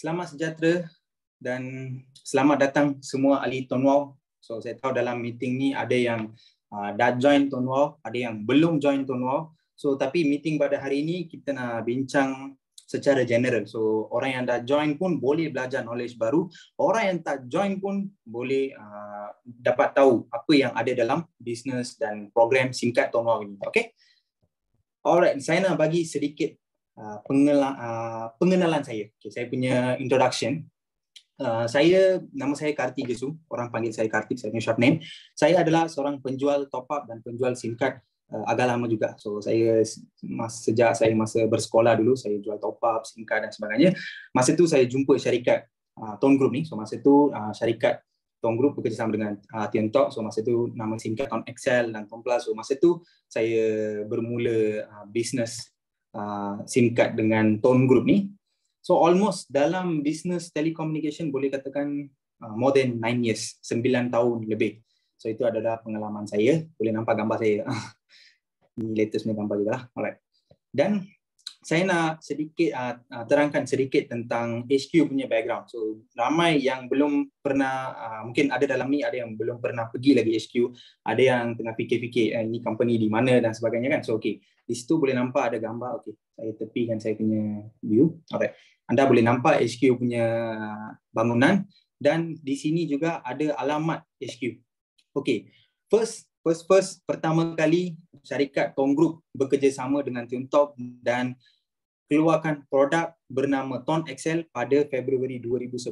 Selamat sejahtera dan selamat datang semua ahli Tonwau. So saya tahu dalam meeting ni ada yang dah join Tonwau, ada yang belum join Tonwau. So tapi meeting pada hari ini kita nak bincang secara general. So orang yang dah join pun boleh belajar knowledge baru, orang yang tak join pun boleh dapat tahu apa yang ada dalam bisnes dan program singkat Tonwau ini. Okay? Alright, saya nak bagi sedikit pengenalan saya. Okay, saya punya introduction. Nama saya Kartik Jesu, orang panggil saya Kartik, saya punya short name. Saya adalah seorang penjual top up dan penjual SIM card agak lama juga. So saya sejak saya masa bersekolah dulu saya jual top up, SIM card dan sebagainya. Masa tu saya jumpa syarikat Tone Group ni. So masa tu syarikat Tone Group bekerjasama dengan Tiantok. So masa tu nama SIM card Tone Excel dan Tone Plus. So masa tu saya bermula bisnes SIM card dengan Tone Group ni. So almost dalam business telecommunication boleh katakan more than 9 years, 9 tahun lebih. So itu adalah pengalaman saya. Boleh nampak gambar saya. Ini latest punya gambar juga lah. Alright. Dan saya nak sedikit terangkan sedikit tentang HQ punya background. So ramai yang belum pernah, mungkin ada dalam ni ada yang belum pernah pergi lagi HQ, ada yang tengah fikir-fikir ini company di mana dan sebagainya kan. So okay, di situ boleh nampak ada gambar. Okay, saya tepikan saya punya view. Alright. Anda boleh nampak HQ punya bangunan dan di sini juga ada alamat HQ. Okay, first pertama kali syarikat Tone Group bekerjasama dengan Tiantok dan keluarkan produk bernama Tone Excel pada Februari 2010.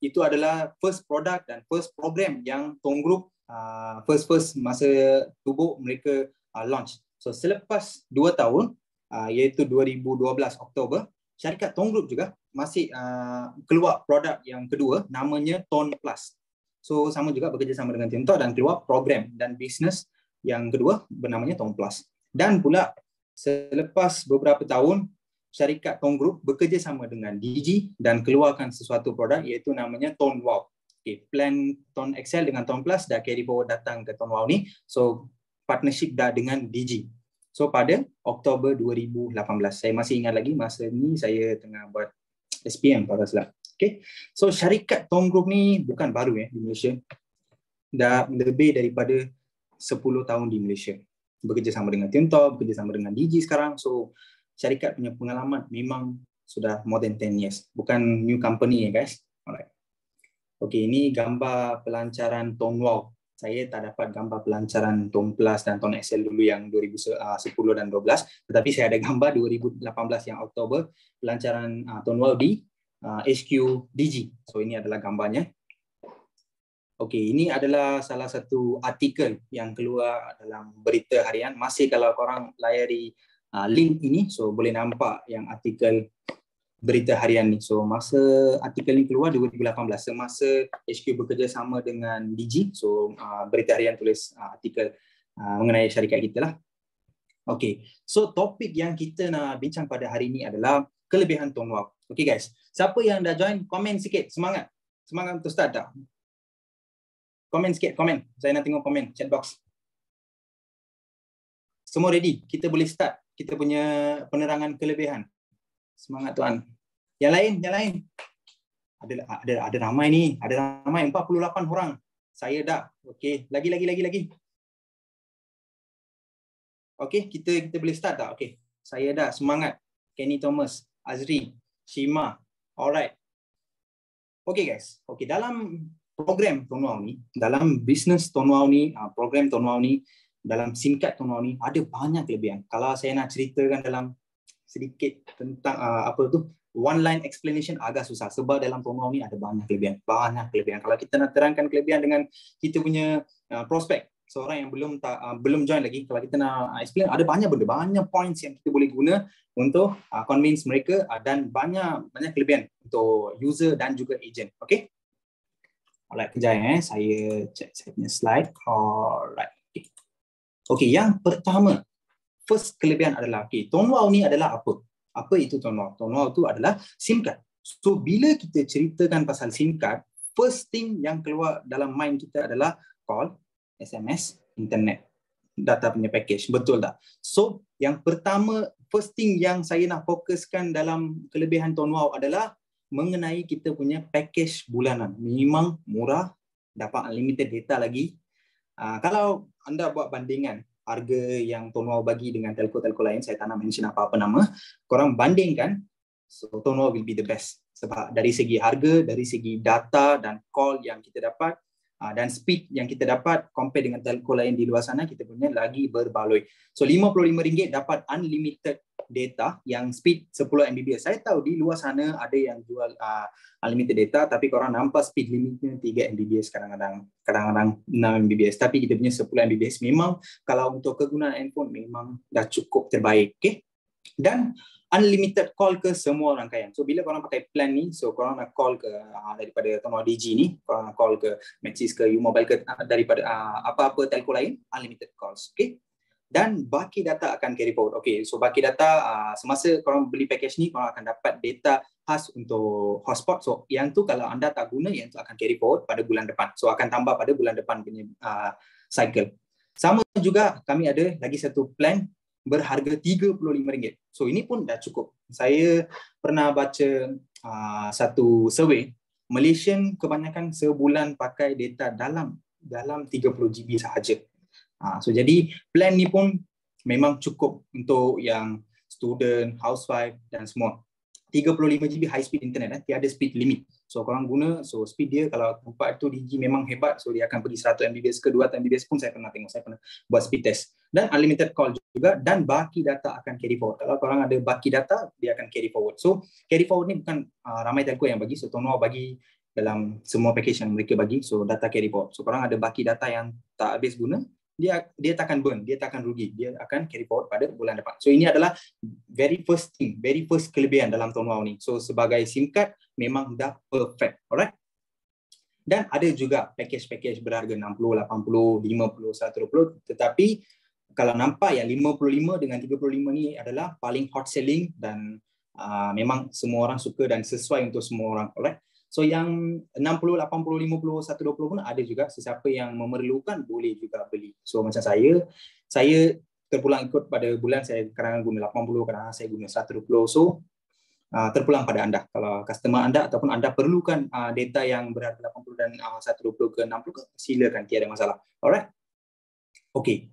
Itu adalah first product dan first program yang Tone Group first masa tubuh mereka launch. So selepas 2 tahun iaitu 2012 Oktober, syarikat Tone Group juga masih keluar produk yang kedua namanya Tone Plus. So sama juga bekerjasama dengan Tiantok dan keluar program dan bisnes yang kedua bernamanya Tone Plus. Dan pula selepas beberapa tahun syarikat Tone Group bekerjasama dengan Digi dan keluarkan sesuatu produk iaitu namanya Tone Wow. Okay, plan Tone Excel dengan Tone Plus dah carry forward datang ke Tone Wow ni. So partnership dah dengan Digi. So pada Oktober 2018, saya masih ingat lagi masa ni saya tengah buat SPM pada salah. Okay. So syarikat Tone Group ni bukan baru di Malaysia. Dah lebih daripada 10 tahun di Malaysia. Bekerjasama dengan Tiantok, bekerjasama dengan Digi sekarang. So syarikat punya pengalaman memang sudah more than 10 years. Bukan new company guys. Alright. Okay, ini gambar pelancaran Tone Wow. Saya tak dapat gambar pelancaran Tone Plus dan Tone Excel dulu yang 2010 dan 12, tetapi saya ada gambar 2018 yang Oktober pelancaran Tone Wow di HQ Digi. So ini adalah gambarnya. Okey, ini adalah salah satu artikel yang keluar dalam berita harian. Masih kalau korang layari link ini, so boleh nampak yang artikel berita harian ni. So masa artikel ni keluar 2018, semasa HQ bekerjasama dengan Digi, so berita harian tulis artikel mengenai syarikat kita lah. Okey, so topik yang kita nak bincang pada hari ini adalah kelebihan Tone Wow. Okey guys, siapa yang dah join, komen sikit, semangat. Semangat untuk start dah. Komen sikit, komen. Saya nak tengok komen, chat box. Semua ready? Kita boleh start kita punya penerangan kelebihan. Semangat tuan. Yang lain. Ada ramai ni. Ada ramai 48 orang. Saya dah. Okey, lagi. Okey, kita boleh start tak? Okey. Saya dah. Semangat. Kenny Thomas, Azri, Shima. Alright. Okey guys. Okey, dalam program Tone Wow ni, dalam bisnes Tone Wow ni, program Tone Wow ni, dalam SIM card Tone Wow ni ada banyak kelebihan. Kalau saya nak ceritakan dalam sedikit tentang one line explanation agak susah sebab dalam Tone Wow ni ada banyak kelebihan. Kalau kita nak terangkan kelebihan dengan kita punya prospek, seorang yang belum join lagi, kalau kita nak explain ada banyak benda, banyak points yang kita boleh guna untuk convince mereka dan banyak kelebihan untuk user dan juga agent. Okey. Alright, kejap saya check saya punya slide. Alright. Okey, yang pertama, first kelebihan adalah Tone Wow ni adalah apa? Apa itu Tone Wow? Tone Wow itu adalah SIM card. So bila kita ceritakan pasal SIM card, first thing yang keluar dalam mind kita adalah call, SMS, internet, data punya package. Betul tak? So yang pertama, first thing yang saya nak fokuskan dalam kelebihan Tone Wow adalah mengenai kita punya package bulanan. Memang murah, dapat unlimited data lagi. Kalau anda buat bandingan harga yang Tonwau bagi dengan telco-telco lain, saya tak nak mention apa-apa nama, korang bandingkan, so Tonwau will be the best. Sebab dari segi harga, dari segi data dan call yang kita dapat, dan speed yang kita dapat compare dengan telco lain di luar sana, kita punya lagi berbaloi. So RM55 dapat unlimited data yang speed 10 Mbps. Saya tahu di luar sana ada yang jual unlimited data, tapi korang nampak speed limitnya 3 Mbps kadang-kadang 6 Mbps. Tapi kita punya 10 Mbps memang kalau untuk kegunaan handphone memang dah cukup terbaik. Okay? Dan unlimited call ke semua rangkaian. So bila korang pakai plan ni, so korang nak call ke daripada Tonwau Digi ni, korang nak call ke Maxis ke U-Mobile ke daripada apa-apa telco lain, unlimited calls. Okay? Dan baki data akan carry forward. Okay, so baki data semasa korang beli package ni, korang akan dapat data khas untuk hotspot. So yang tu kalau anda tak guna, yang tu akan carry forward pada bulan depan. So akan tambah pada bulan depan punya cycle. Sama juga kami ada lagi satu plan berharga RM35. So ini pun dah cukup. Saya pernah baca satu survey, Malaysian kebanyakan sebulan pakai data dalam 30 GB sahaja. So jadi plan ni pun memang cukup untuk yang student, housewife dan semua. 35 GB high speed internet, tiada speed limit. So korang guna, so speed dia kalau tempat tu Digi memang hebat, so dia akan pergi 100 Mbps ke 200 Mbps pun saya pernah tengok, saya pernah buat speed test. Dan unlimited call juga, dan baki data akan carry forward. Kalau korang ada baki data, dia akan carry forward. So carry forward ni bukan ramai telco yang bagi, so Tonwau bagi dalam semua package yang mereka bagi, so data carry forward. So korang ada baki data yang tak habis guna, dia takkan burn, dia takkan rugi, dia akan carry forward pada bulan depan. So ini adalah very first kelebihan dalam Tonwau ni. So sebagai SIM card memang dah perfect, alright. Dan ada juga package berharga 60, 80, 50, 120, tetapi kalau nampak yang 55 dengan 35 ni adalah paling hot selling dan memang semua orang suka dan sesuai untuk semua orang, alright. So yang 60, 80, 50, 120 pun ada juga, sesiapa yang memerlukan boleh juga beli. So macam saya terpulang ikut pada bulan, saya kadang-kadang guna 80, kadang-kadang saya guna 120. So terpulang pada anda. Kalau customer anda ataupun anda perlukan data yang berharga 80 dan 120 ke 60 ke, silakan, tiada masalah. Alright. Okay.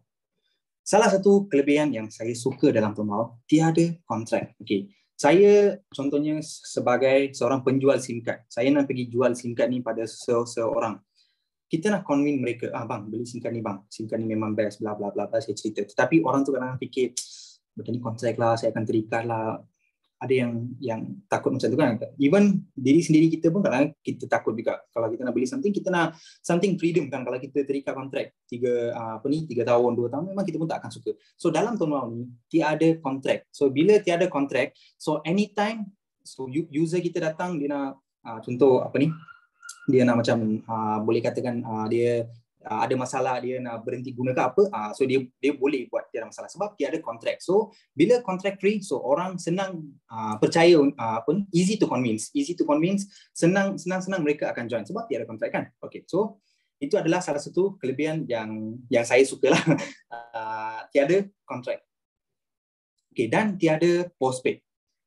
Salah satu kelebihan yang saya suka dalam Tonwau, tiada kontrak. Okay. Saya contohnya sebagai seorang penjual SIM card, saya nak pergi jual SIM card ni pada seorang. Kita nak convince mereka, bang, beli SIM card ni bang, SIM card ni memang best, bla bla bla, saya cerita. Tetapi orang tu kadang-kadang fikir, betul ni kontrak lah, saya akan terikat lah. Ada yang takut macam tu kan. Even diri sendiri kita pun kadang kita takut juga. Kalau kita nak beli something, kita nak something freedom kan. Kalau kita terikat kontrak 3 tahun, 2 tahun, memang kita pun tak akan suka. So dalam Tonwau ni tiada kontrak. So bila tiada kontrak, so anytime, so user kita datang, dia nak contoh dia nak macam boleh katakan dia ada masalah, dia nak berhenti guna ke apa, so dia boleh buat, tiada masalah sebab tiada kontrak. So bila kontrak free, so orang senang percaya, easy to convince, senang mereka akan join sebab tiada kontrak kan. Okay, so itu adalah salah satu kelebihan yang saya sukalah. Tiada kontrak. Okay, dan tiada postpaid.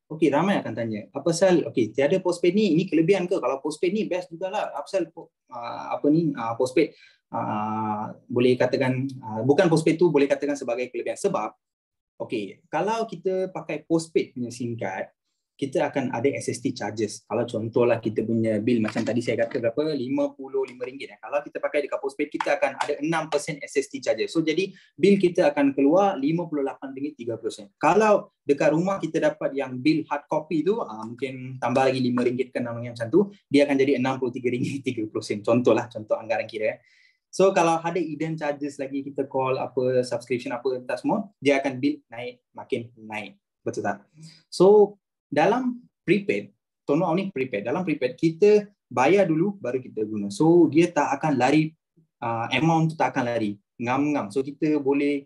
Okey, ramai akan tanya, apa pasal tiada postpaid ni, ini kelebihan ke? Kalau postpaid ni best jugalah. Apa pasal postpaid boleh katakan bukan postpaid tu boleh katakan sebagai kelebihan sebab kalau kita pakai postpaid punya SIM card, kita akan ada SST charges. Kalau contohlah kita punya bill macam tadi saya kata berapa, RM55. Kalau kita pakai dekat postpaid, kita akan ada 6% SST charges. So jadi bill kita akan keluar RM58.30. Kalau dekat rumah kita dapat yang bill hard copy tu, mungkin tambah lagi RM5 ke namanya macam tu, dia akan jadi RM63.30. Contoh anggaran kira. So kalau ada hidden charges lagi, kita call apa, subscription apa entah semua, dia akan bill naik, makin naik. Betul tak? So dalam prepaid, Tonwau ni prepaid. Dalam prepaid kita bayar dulu baru kita guna. So dia tak akan lari, amount tu tak akan lari ngam-ngam. So kita boleh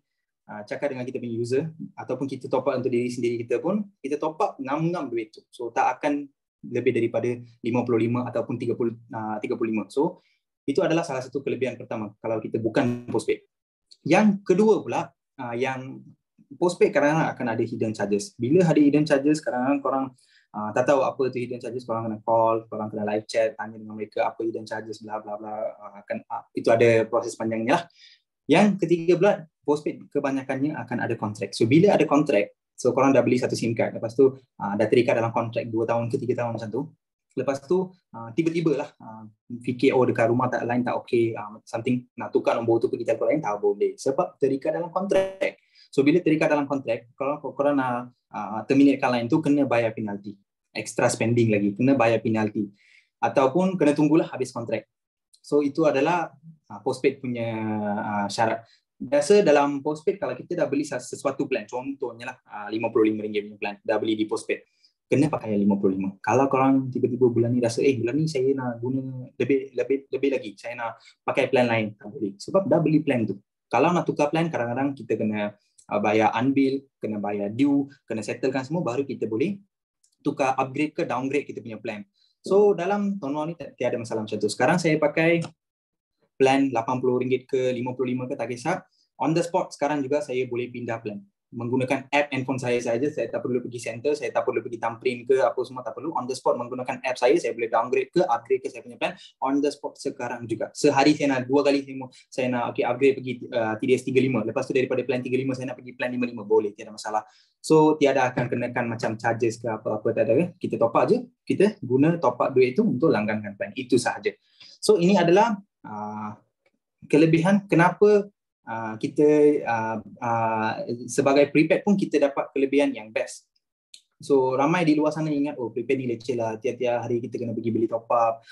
cakap dengan kita punya user ataupun kita top up untuk diri sendiri kita pun, kita top up ngam-ngam duit tu. So tak akan lebih daripada 55 ataupun 35. So itu adalah salah satu kelebihan pertama kalau kita bukan postpaid. Yang kedua pula, yang postpaid kadang-kadang akan ada hidden charges. Bila ada hidden charges, kadang-kadang korang Tak tahu apa tu hidden charges, korang kena call, korang kena live chat, tanya dengan mereka apa hidden charges, bla bla bla. Itu ada proses panjangnya lah. Yang ketiga pula, postpaid kebanyakannya akan ada kontrak. So bila ada kontrak, so korang dah beli satu SIM card, lepas tu dah terikat dalam kontrak 2 tahun ke 3 tahun macam tu. Lepas tu tiba-tiba lah fikir dekat rumah tak lain tak okey, something nak tukar nombor tu pergi telco lain tak boleh sebab terikat dalam kontrak. So bila terikat dalam kontrak, kalau korang nak terminatekan line tu kena bayar penalti. Extra spending lagi, kena bayar penalti. Ataupun kena tunggulah habis kontrak. So itu adalah postpaid punya syarat. Biasa dalam postpaid kalau kita dah beli sesuatu plan, contohnya lah RM55 punya plan, dah beli di postpaid, kena pakai 55. Kalau korang tiba-tiba bulan ni rasa bulan ni saya nak guna lebih lagi, saya nak pakai plan lain, tak boleh. Sebab dah beli plan tu. Kalau nak tukar plan, kadang-kadang kita kena bayar unbill, kena bayar due, kena settlekan semua, baru kita boleh tukar upgrade ke downgrade kita punya plan. So dalam Tonwal ni tiada masalah macam tu. Sekarang saya pakai plan RM80 ke RM55 ke tak kisah. On the spot sekarang juga saya boleh pindah plan. Menggunakan app handphone saya saja, saya tak perlu pergi center, saya tak perlu pergi thumbprint ke apa semua, tak perlu. On the spot menggunakan app saya boleh downgrade ke upgrade ke saya punya plan on the spot sekarang juga. Sehari saya nak 2 kali saya nak upgrade pergi TDS 35. Lepas tu daripada plan 35 saya nak pergi plan 55, boleh, tiada masalah. So tiada akan kenakan macam charges ke apa-apa, tak ada. Kita top up je, kita guna top up duit itu untuk langgankan plan. Itu sahaja. So ini adalah kelebihan kenapa kita sebagai prepaid pun kita dapat kelebihan yang best. So ramai di luar sana ingat prepaid ni leceh lah, tiap-tiap hari kita kena pergi beli top up,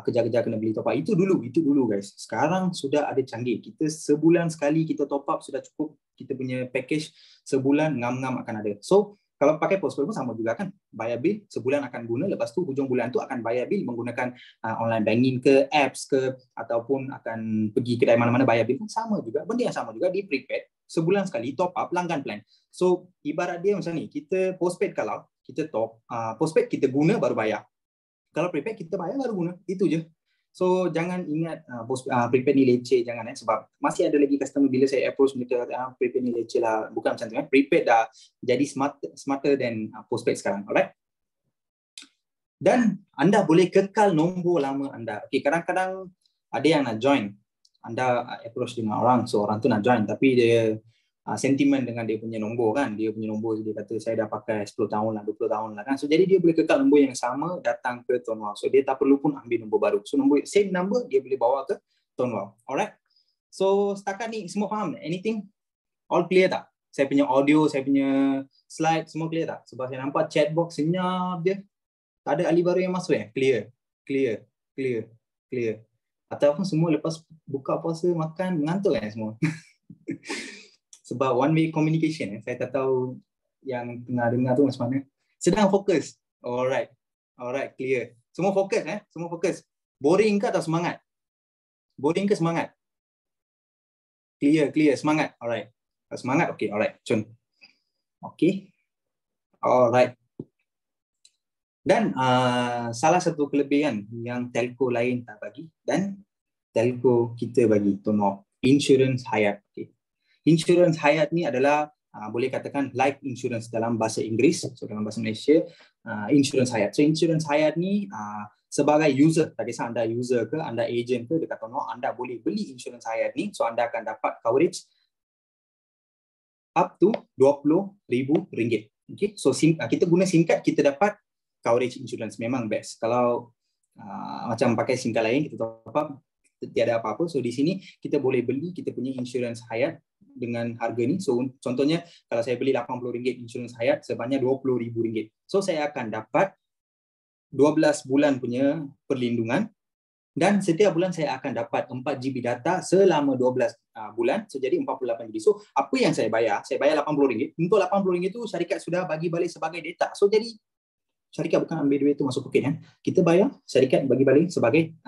kejar-kejar kena beli top up. Itu dulu guys. Sekarang sudah ada canggih. Kita sebulan sekali kita top up sudah cukup. Kita punya package sebulan ngam-ngam akan ada. So kalau pakai postpaid pun sama juga kan, bayar bil sebulan akan guna, lepas tu hujung bulan tu akan bayar bil menggunakan online banking ke, apps ke, ataupun akan pergi kedai mana-mana bayar bil, sama juga, benda yang sama juga di prepaid, sebulan sekali top up langgan plan. So ibarat dia macam ni, kita postpaid kalau kita postpaid kita guna baru bayar, kalau prepaid kita bayar baru guna, itu je. So jangan ingat prepaid ni leceh, jangan sebab masih ada lagi customer bila saya approach mereka kata prepaid ni leceh lah, bukan macam tu prepaid dah jadi smarter than postpaid sekarang, alright. Dan anda boleh kekal nombor lama anda. Okay, kadang-kadang ada yang nak join, anda approach dengan orang, so orang tu nak join tapi dia sentimen dengan dia punya nombor kan, dia punya nombor dia kata saya dah pakai 10 tahun lah, 20 tahun lah kan, so jadi dia boleh kekal nombor yang sama datang ke Tonwal, so dia tak perlu pun ambil nombor baru, so nombor same number dia boleh bawa ke Tonwal. Alright, so setakat ni semua faham? Anything? All clear tak? Saya punya audio, saya punya slide semua clear tak? Sebab saya nampak chat box senyap je, tak ada ahli baru yang masuk clear. Ataupun semua lepas buka puasa makan mengantuk semua. Sebab one way communication, saya tak tahu yang tengah dengar tu macam mana. Sedang fokus. Alright, clear. Semua fokus. Boring ke atau semangat? Boring ke semangat? Clear, semangat. Alright. Semangat, okay, alright. Cun. Okay. Alright. Dan salah satu kelebihan yang telco lain tak bagi dan telco kita bagi, Tonwal, insurans hayat. Okay. Insurans hayat ni adalah boleh katakan life insurance dalam bahasa Inggeris, so dalam bahasa Malaysia insurans hayat. So insurans hayat ni sebagai user, tak kisah anda user ke, anda agent ke dekat Tonwal, anda boleh beli insurans hayat ni, so anda akan dapat coverage up to RM20,000. Okay, so kita guna SIM card kita dapat coverage insurance, memang best. Kalau macam pakai SIM card lain kita top up tiada apa-apa, so di sini kita boleh beli kita punya insurans hayat dengan harga ni. So contohnya kalau saya beli RM80 insurans hayat sebanyak RM20,000, so saya akan dapat 12 bulan punya perlindungan dan setiap bulan saya akan dapat 4GB data selama 12 bulan, so jadi 48GB. So apa yang saya bayar RM80. Untuk RM80 itu syarikat sudah bagi balik sebagai data, so jadi syarikat bukan ambil duit itu masuk poket kan, kita bayar, syarikat bagi balik sebagai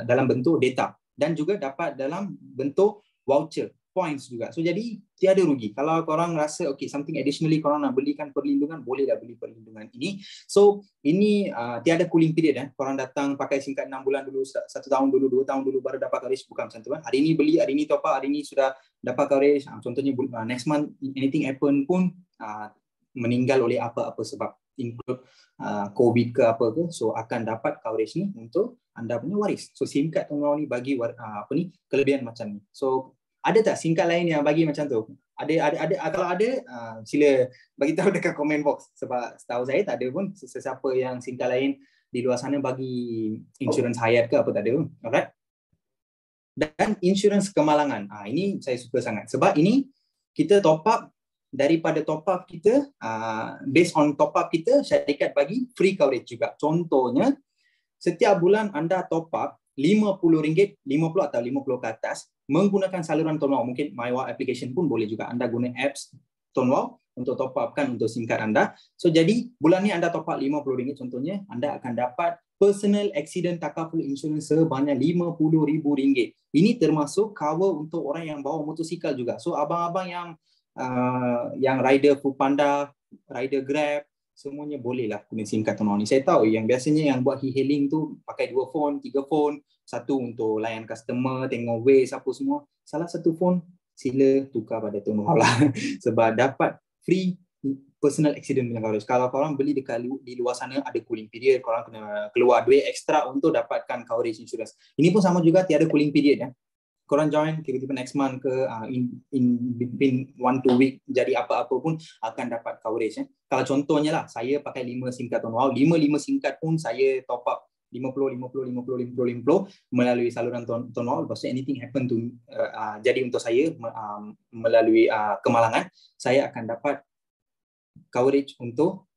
dalam bentuk data dan juga dapat dalam bentuk voucher, points juga. So jadi tiada rugi. Kalau korang rasa okay something additionally korang nak belikan perlindungan, bolehlah beli perlindungan ini. So ini tiada cooling period korang datang pakai SIM card 6 bulan dulu, 1 tahun dulu, 2 tahun dulu baru dapat coverage, bukan macam tu kan. Hari ini beli, hari ini top up, hari ini sudah dapat coverage. Contohnya next month anything happen pun meninggal oleh apa-apa sebab, include COVID ke apa ke, so akan dapat coverage ni untuk anda punya waris. So SIM card Tonwau ni bagi kelebihan macam ni. So ada tak SIM card lain yang bagi macam tu? Ada kalau ada sila bagi tahu dekat comment box, sebab setahu saya tak ada pun sesiapa yang SIM card lain di luar sana bagi insurans hayat ke apa, tak ada pun. Alright. Dan insurans kemalangan. Ini saya suka sangat sebab ini kita top up, daripada top up kita, based on top up kita, syarikat bagi free coverage juga. Contohnya, setiap bulan anda top up RM50, 50 atau 50 ke atas menggunakan saluran Tonwau. Mungkin MyWa application pun boleh juga. Anda guna apps Tonwau untuk top upkan untuk SIM card anda. So jadi bulan ni anda top up RM50 contohnya, anda akan dapat personal accident takaful insurance sebanyak RM50,000. Ini termasuk cover untuk orang yang bawa motosikal juga. So abang-abang yang rider Foodpanda, rider Grab, semuanya bolehlah guna SIM card Tonwau ni. Saya tahu yang biasanya yang buat e-hailing tu pakai 2 phone, 3 phone, satu untuk layan customer, tengok Waze apa semua. Salah satu phone sila tukar pada Tonwau lah sebab dapat free personal accident punya coverage. Kalau korang beli di luar sana ada cooling period, korang kena keluar duit ekstra untuk dapatkan coverage insurance. Ini pun sama juga, tiada cooling period ya. Korang join tiba-tiba next month ke in between 1-2 week jadi apa-apa pun akan dapat coverage ya. Kalau contohnya lah, saya pakai 5 SIM card Tonwau, 5 SIM card pun saya top up 50 melalui saluran Tonwau. Lepas tu anything happen to jadi untuk saya melalui kemalangan, saya akan dapat coverage untuk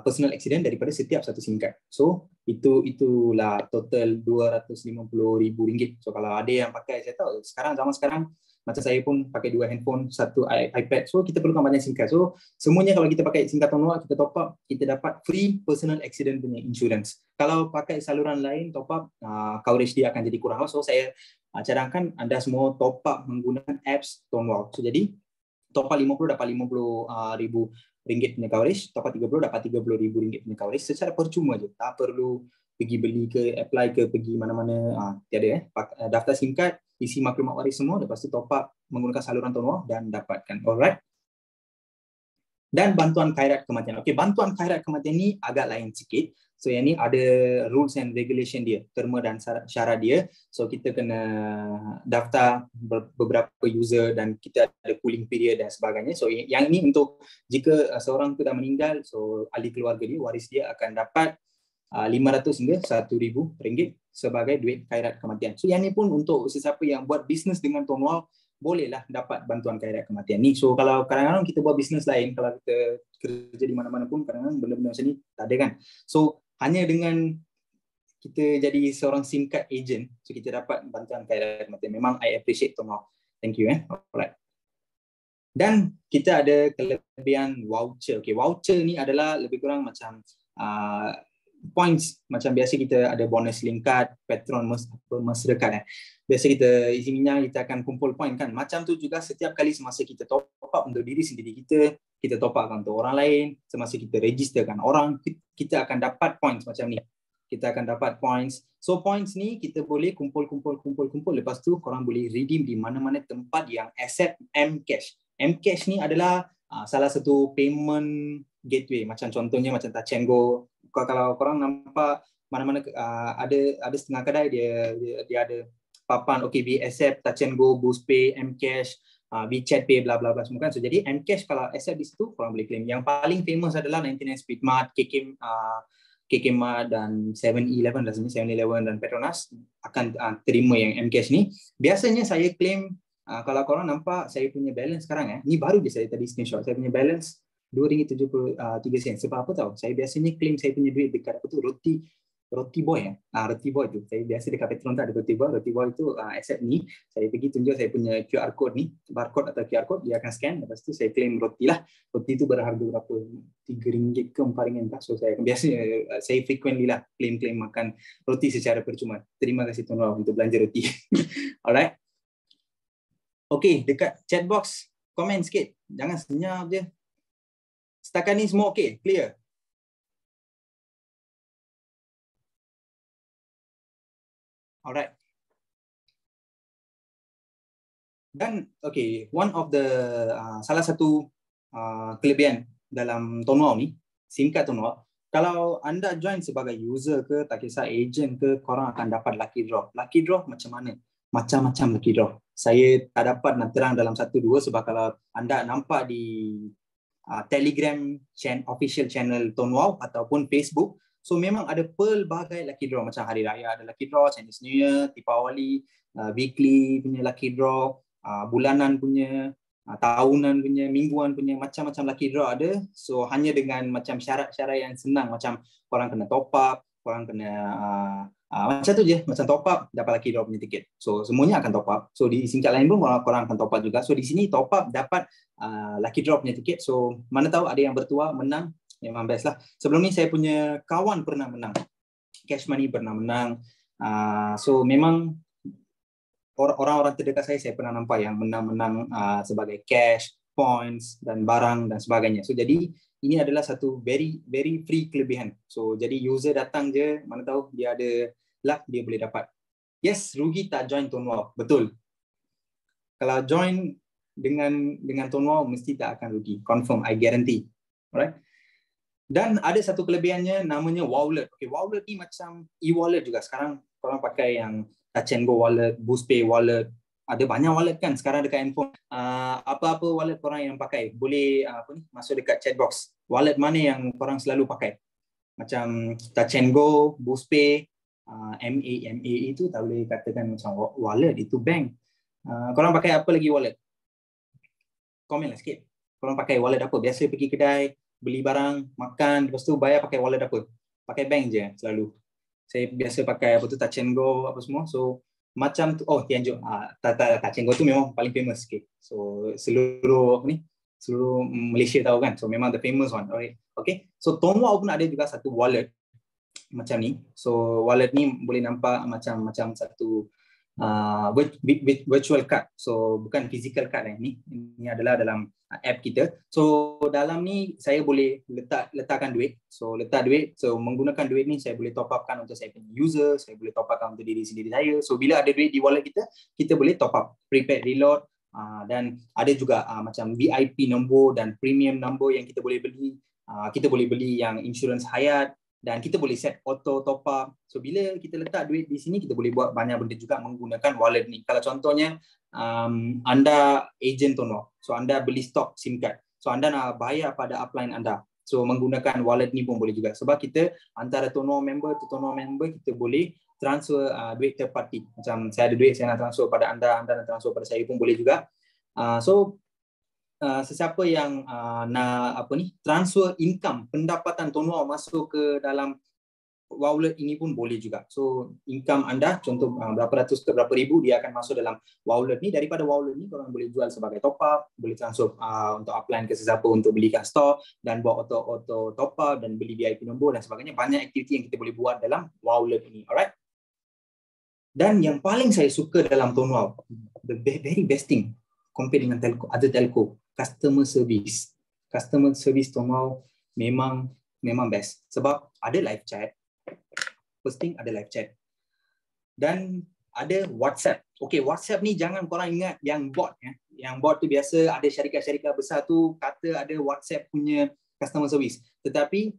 personal accident daripada setiap satu SIM card. So itulah total RM250,000. So kalau ada yang pakai, saya tahu zaman sekarang macam saya pun pakai 2 handphone, 1 iPad. So kita perlukan banyak SIM card. So semuanya kalau kita pakai SIM card Tonwau, kita top up, kita dapat free personal accident punya insurance. Kalau pakai saluran lain top up, coverage dia akan jadi kurang. So saya cadangkan anda semua top up menggunakan apps Tonwau. So jadi top up 50 dapat RM50,000 punya coverage, top up 30 dapat RM30,000 punya coverage secara percuma je. Tak perlu pergi beli ke, apply ke, pergi mana-mana, tiada daftar SIM card, isi maklumat waris semua, lepas tu top up menggunakan saluran Tonwau dan dapatkan. Alright. Dan bantuan khairat kematian. Okey, bantuan khairat kematian ni agak lain sikit. So yang ni ada rules and regulation dia, terma dan syarat dia. So kita kena daftar beberapa user dan kita ada cooling period dan sebagainya. So yang ini untuk jika seorang tu dah meninggal, so ahli keluarga dia, waris dia akan dapat RM500 hingga RM1,000 sebagai duit khairat kematian. So yang ni pun untuk sesiapa yang buat bisnes dengan Tonwau, bolehlah dapat bantuan khairat kematian ni. So kalau kadang-kadang kita buat bisnes lain, kalau kita kerja di mana-mana pun kadang-kadang benda-benda macam ni tak ada kan. So hanya dengan kita jadi seorang SIM card agent, so kita dapat bantuan khairat kematian. Memang I appreciate Tonwau. Thank you. Alright. Dan kita ada kelebihan voucher. Okay, voucher ni adalah lebih kurang macam points. Macam biasa kita ada bonus link card, patron mesra card. Biasa kita isi minyak, kita akan kumpul point kan. Macam tu juga setiap kali semasa kita top up untuk diri sendiri kita top up untuk orang lain, semasa kita registerkan orang, kita akan dapat points macam ni. Kita akan dapat points. So points ni kita boleh kumpul. Lepas tu korang boleh redeem di mana-mana tempat yang accept Mcash. Mcash ni adalah salah satu payment gateway. Macam contohnya macam Touch 'n Go. Kalau korang nampak mana-mana ada setengah kedai dia ada papan OKB accept Touch 'n Go, BoostPay, Mcash, WeChat Pay, bla bla bla semua kan. So jadi Mcash kalau accept di situ korang boleh claim. Yang paling famous adalah 99 Speedmart, KK Mart dan 7-Eleven rasanya, 7-Eleven dan Petronas akan terima yang Mcash ni. Biasanya saya claim, kalau korang nampak saya punya balance sekarang ni baru je saya tadi screenshot, saya punya balance RM2.73. Sebab apa tahu? Saya biasanya claim saya punya duit dekat apa tu, Roti Boy Roti Boy tu. Saya biasa dekat Petron tak ada Roti Boy. Roti Boy tu accept ni. Saya pergi tunjuk saya punya QR code ni, barcode atau QR code, dia akan scan. Lepas tu saya claim roti lah. Roti tu berharga berapa? RM3 ke RM4 tak. So saya biasa saya frequently lah claim makan roti secara percuma. Terima kasih Tonwau untuk belanja roti. Alright. Okay, dekat chat box komen sikit. Jangan senyap je. Setakat ni semua okay? Clear? Alright. Dan okay, one of the salah satu kelebihan dalam Tonwau ni, SIM card Tonwalk, kalau anda join sebagai user ke, tak kisah agent ke, korang akan dapat lucky draw. Lucky draw macam mana? Macam-macam lucky draw. Saya tak dapat nak terang dalam satu dua sebab kalau anda nampak di Telegram official channel Tonwalk ataupun Facebook, so memang ada pelbagai lucky draw. Macam hari raya ada lucky draw, Chinese New Year, Deepawali, weekly punya lucky draw, bulanan punya, tahunan punya, mingguan punya, macam-macam lucky draw ada. So hanya dengan macam syarat-syarat yang senang, macam korang kena top up, korang kena macam tu je, macam top up dapat lucky draw punya tiket. So semuanya akan top up. So di singkat lain pun korang akan top up juga. So di sini top up dapat lucky draw punya tiket. So mana tahu ada yang bertuah menang, memang best lah. Sebelum ni saya punya kawan pernah menang, cash money pernah menang. So memang orang-orang terdekat saya pernah nampak yang menang-menang sebagai cash, points dan barang dan sebagainya. So jadi ini adalah satu very free kelebihan. So jadi user datang je, mana tahu dia ada luck, dia boleh dapat. Yes, rugi tak join Tonwalk, betul. Kalau join dengan Tonwalk mesti tak akan rugi, confirm, I guarantee. Alright. Dan ada satu kelebihannya namanya wallet. Okay, wallet ni macam e-wallet juga. Sekarang korang pakai yang Touch 'n Go wallet, BoostPay wallet. Ada banyak wallet kan sekarang dekat handphone. Apa-apa wallet korang yang pakai, boleh masuk dekat chat box. Wallet mana yang korang selalu pakai? Macam Touch 'n Go, BoostPay, MA itu tak boleh katakan macam wallet, itu bank. Korang pakai apa lagi wallet? Komen lah sikit. Korang pakai wallet apa? Biasa pergi kedai, beli barang, makan, lepas tu bayar pakai wallet apa? Pakai bank je selalu. Saya biasa pakai apa tu, Touch 'n Go apa semua. So macam tu, Tianjuk. Touch 'n Go tu memang paling famous sikit. So seluruh Malaysia tahu kan. So memang the famous one. Alright. Okay. So Tonwalk pun ada juga satu wallet macam ni. So wallet ni boleh nampak macam satu virtual card. So bukan physical card ni. Ini adalah dalam app kita. So dalam ni saya boleh letakkan duit. So letak duit. So menggunakan duit ni saya boleh top upkan untuk saya punya user, saya boleh top upkan untuk diri sendiri saya. So bila ada duit di wallet kita boleh top up, prepaid reload, dan ada juga macam VIP nombor dan premium nombor yang kita boleh beli. Kita boleh beli yang insurans hayat, dan kita boleh set auto top up. So bila kita letak duit di sini, kita boleh buat banyak benda juga menggunakan wallet ni. Kalau contohnya anda agent Tonwalk, so anda beli stok SIM card, so anda nak bayar pada upline anda, so menggunakan wallet ni pun boleh juga. Sebab kita antara Tonwalk member to Tonwalk member, kita boleh transfer duit third party. Macam saya ada duit, saya nak transfer pada anda nak transfer pada saya pun boleh juga. Sesiapa yang nak transfer income, pendapatan Tonwalk masuk ke dalam wallet ini pun boleh juga. So income anda, contoh berapa ratus ke berapa ribu, dia akan masuk dalam wallet ni. Daripada wallet ni korang boleh jual sebagai top up, boleh transfer untuk upline ke sesiapa untuk belikan store, dan buat auto top up dan beli VIP nombor dan sebagainya. Banyak aktiviti yang kita boleh buat dalam wallet ini. Alright. Dan yang paling saya suka dalam Tonwalk, the very best thing compare dengan other telco, customer service. Customer service Tonwalk memang best. Sebab ada live chat. First thing ada live chat. Dan ada WhatsApp. Okay, WhatsApp ni jangan korang ingat yang bot. Yang bot tu biasa ada syarikat-syarikat besar tu kata ada WhatsApp punya customer service. Tetapi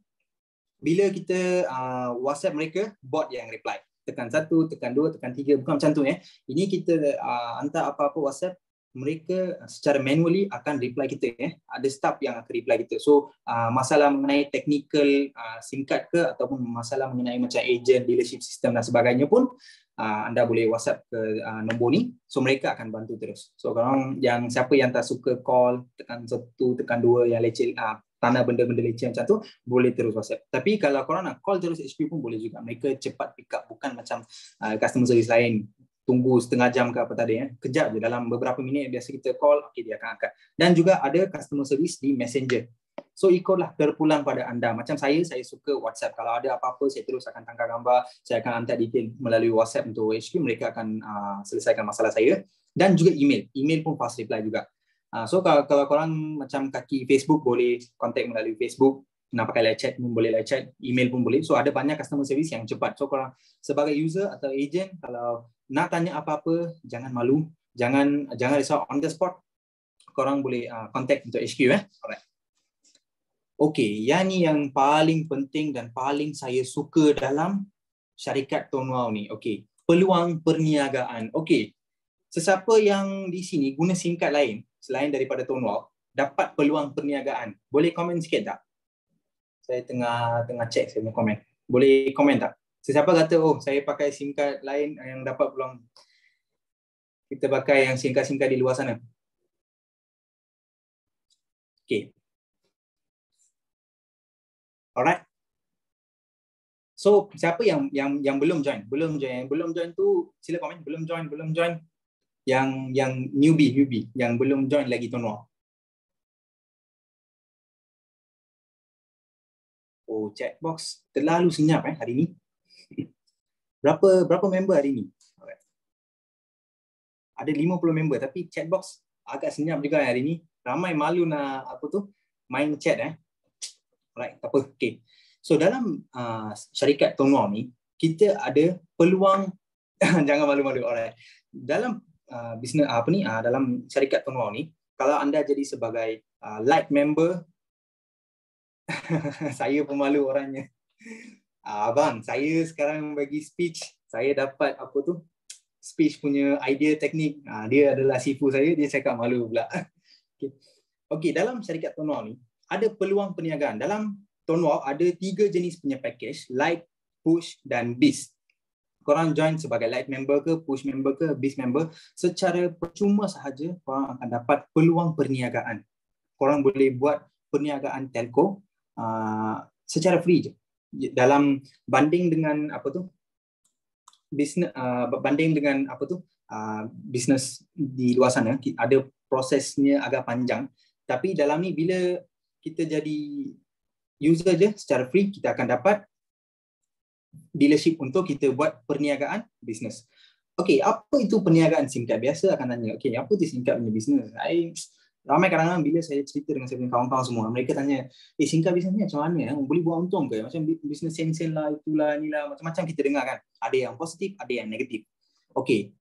bila kita WhatsApp mereka, bot yang reply. Tekan 1, tekan 2, tekan 3. Bukan macam tu. Ini kita hantar apa-apa WhatsApp, mereka secara manually akan reply kita. Ada staff yang akan reply kita. So masalah mengenai technical SIM card ke, ataupun masalah mengenai macam agent, dealership system dan sebagainya pun, anda boleh WhatsApp ke nombor ni. So mereka akan bantu terus. So korang yang siapa yang tak suka call, tekan 1, tekan 2 yang leceh, tanah benda-benda leceh macam tu, boleh terus WhatsApp. Tapi kalau korang nak call terus HP pun boleh juga. Mereka cepat pick up, bukan macam customer service lain. Tunggu setengah jam ke apa tadi. Kejap je, dalam beberapa minit biasa kita call, okay, dia akan angkat. Dan juga ada customer service di Messenger. So ikutlah terpulang pada anda. Macam saya suka WhatsApp. Kalau ada apa-apa, saya terus akan tangkap gambar, saya akan hantar detail melalui WhatsApp untuk HP. Mereka akan selesaikan masalah saya. Dan juga email. Email pun fast reply juga. So kalau korang macam kaki Facebook, boleh contact melalui Facebook. Nak pakai live chat pun boleh, live chat, email pun boleh. So ada banyak customer service yang cepat. So korang sebagai user atau agent, kalau nak tanya apa-apa, jangan malu, jangan risau, on the spot korang boleh contact untuk HQ. Alright. Okey, yang ni yang paling penting dan paling saya suka dalam syarikat Tuan Wow ni. Okey, peluang perniagaan. Okey, sesiapa yang di sini guna SIM card lain selain daripada Tuan Wow dapat peluang perniagaan. Boleh komen sikit tak? Saya tengah check saya punya komen. Boleh komen tak? Sesiapa kata, oh saya pakai SIM card lain yang dapat peluang, kita pakai yang SIM card di luar sana. Okay. Alright. So siapa yang belum join? Belum join tu sila komen. Belum join. Yang newbie yang belum join lagi Tuan Wow. Oh, chat box terlalu senyap hari ni. Berapa member hari ni? Alright. Ada 50 member tapi chat box agak senyap juga hari ni. Ramai malu nak main chat Alright, tak apa. Okay. So dalam syarikat Tuan Wow ni kita ada peluang jangan malu-malu. Alright. Dalam bisnes dalam syarikat Tuan Wow ni, kalau anda jadi sebagai light member saya pemalu orangnya. Abang, saya sekarang bagi speech, saya dapat speech punya idea teknik. Dia adalah sifu saya, dia cakap malu pula. Okay, dalam syarikat Tuan Wow ni ada peluang perniagaan. Dalam Tuan Wow ada 3 jenis punya package, light, push dan biz. Korang join sebagai light member ke, push member ke, biz member, secara percuma sahaja korang akan dapat peluang perniagaan. Korang boleh buat perniagaan telco secara free je. Dalam banding dengan bisnes bisnes di luar sana ada prosesnya agak panjang, tapi dalam ni bila kita jadi user je secara free, kita akan dapat dealership untuk kita buat perniagaan bisnes. Okey, apa itu perniagaan SIM card? Biasa akan tanya, okey, apa tu SIM card punya bisnes? Ramai kadang-kadang bila saya cerita dengan saya punya kawan-kawan semua, mereka tanya, SIM card bisnes ni macam mana? Boleh buat untung ke? Macam bisnes sen-sen lah, itulah, inilah, macam-macam kita dengar kan. Ada yang positif, ada yang negatif. Okey,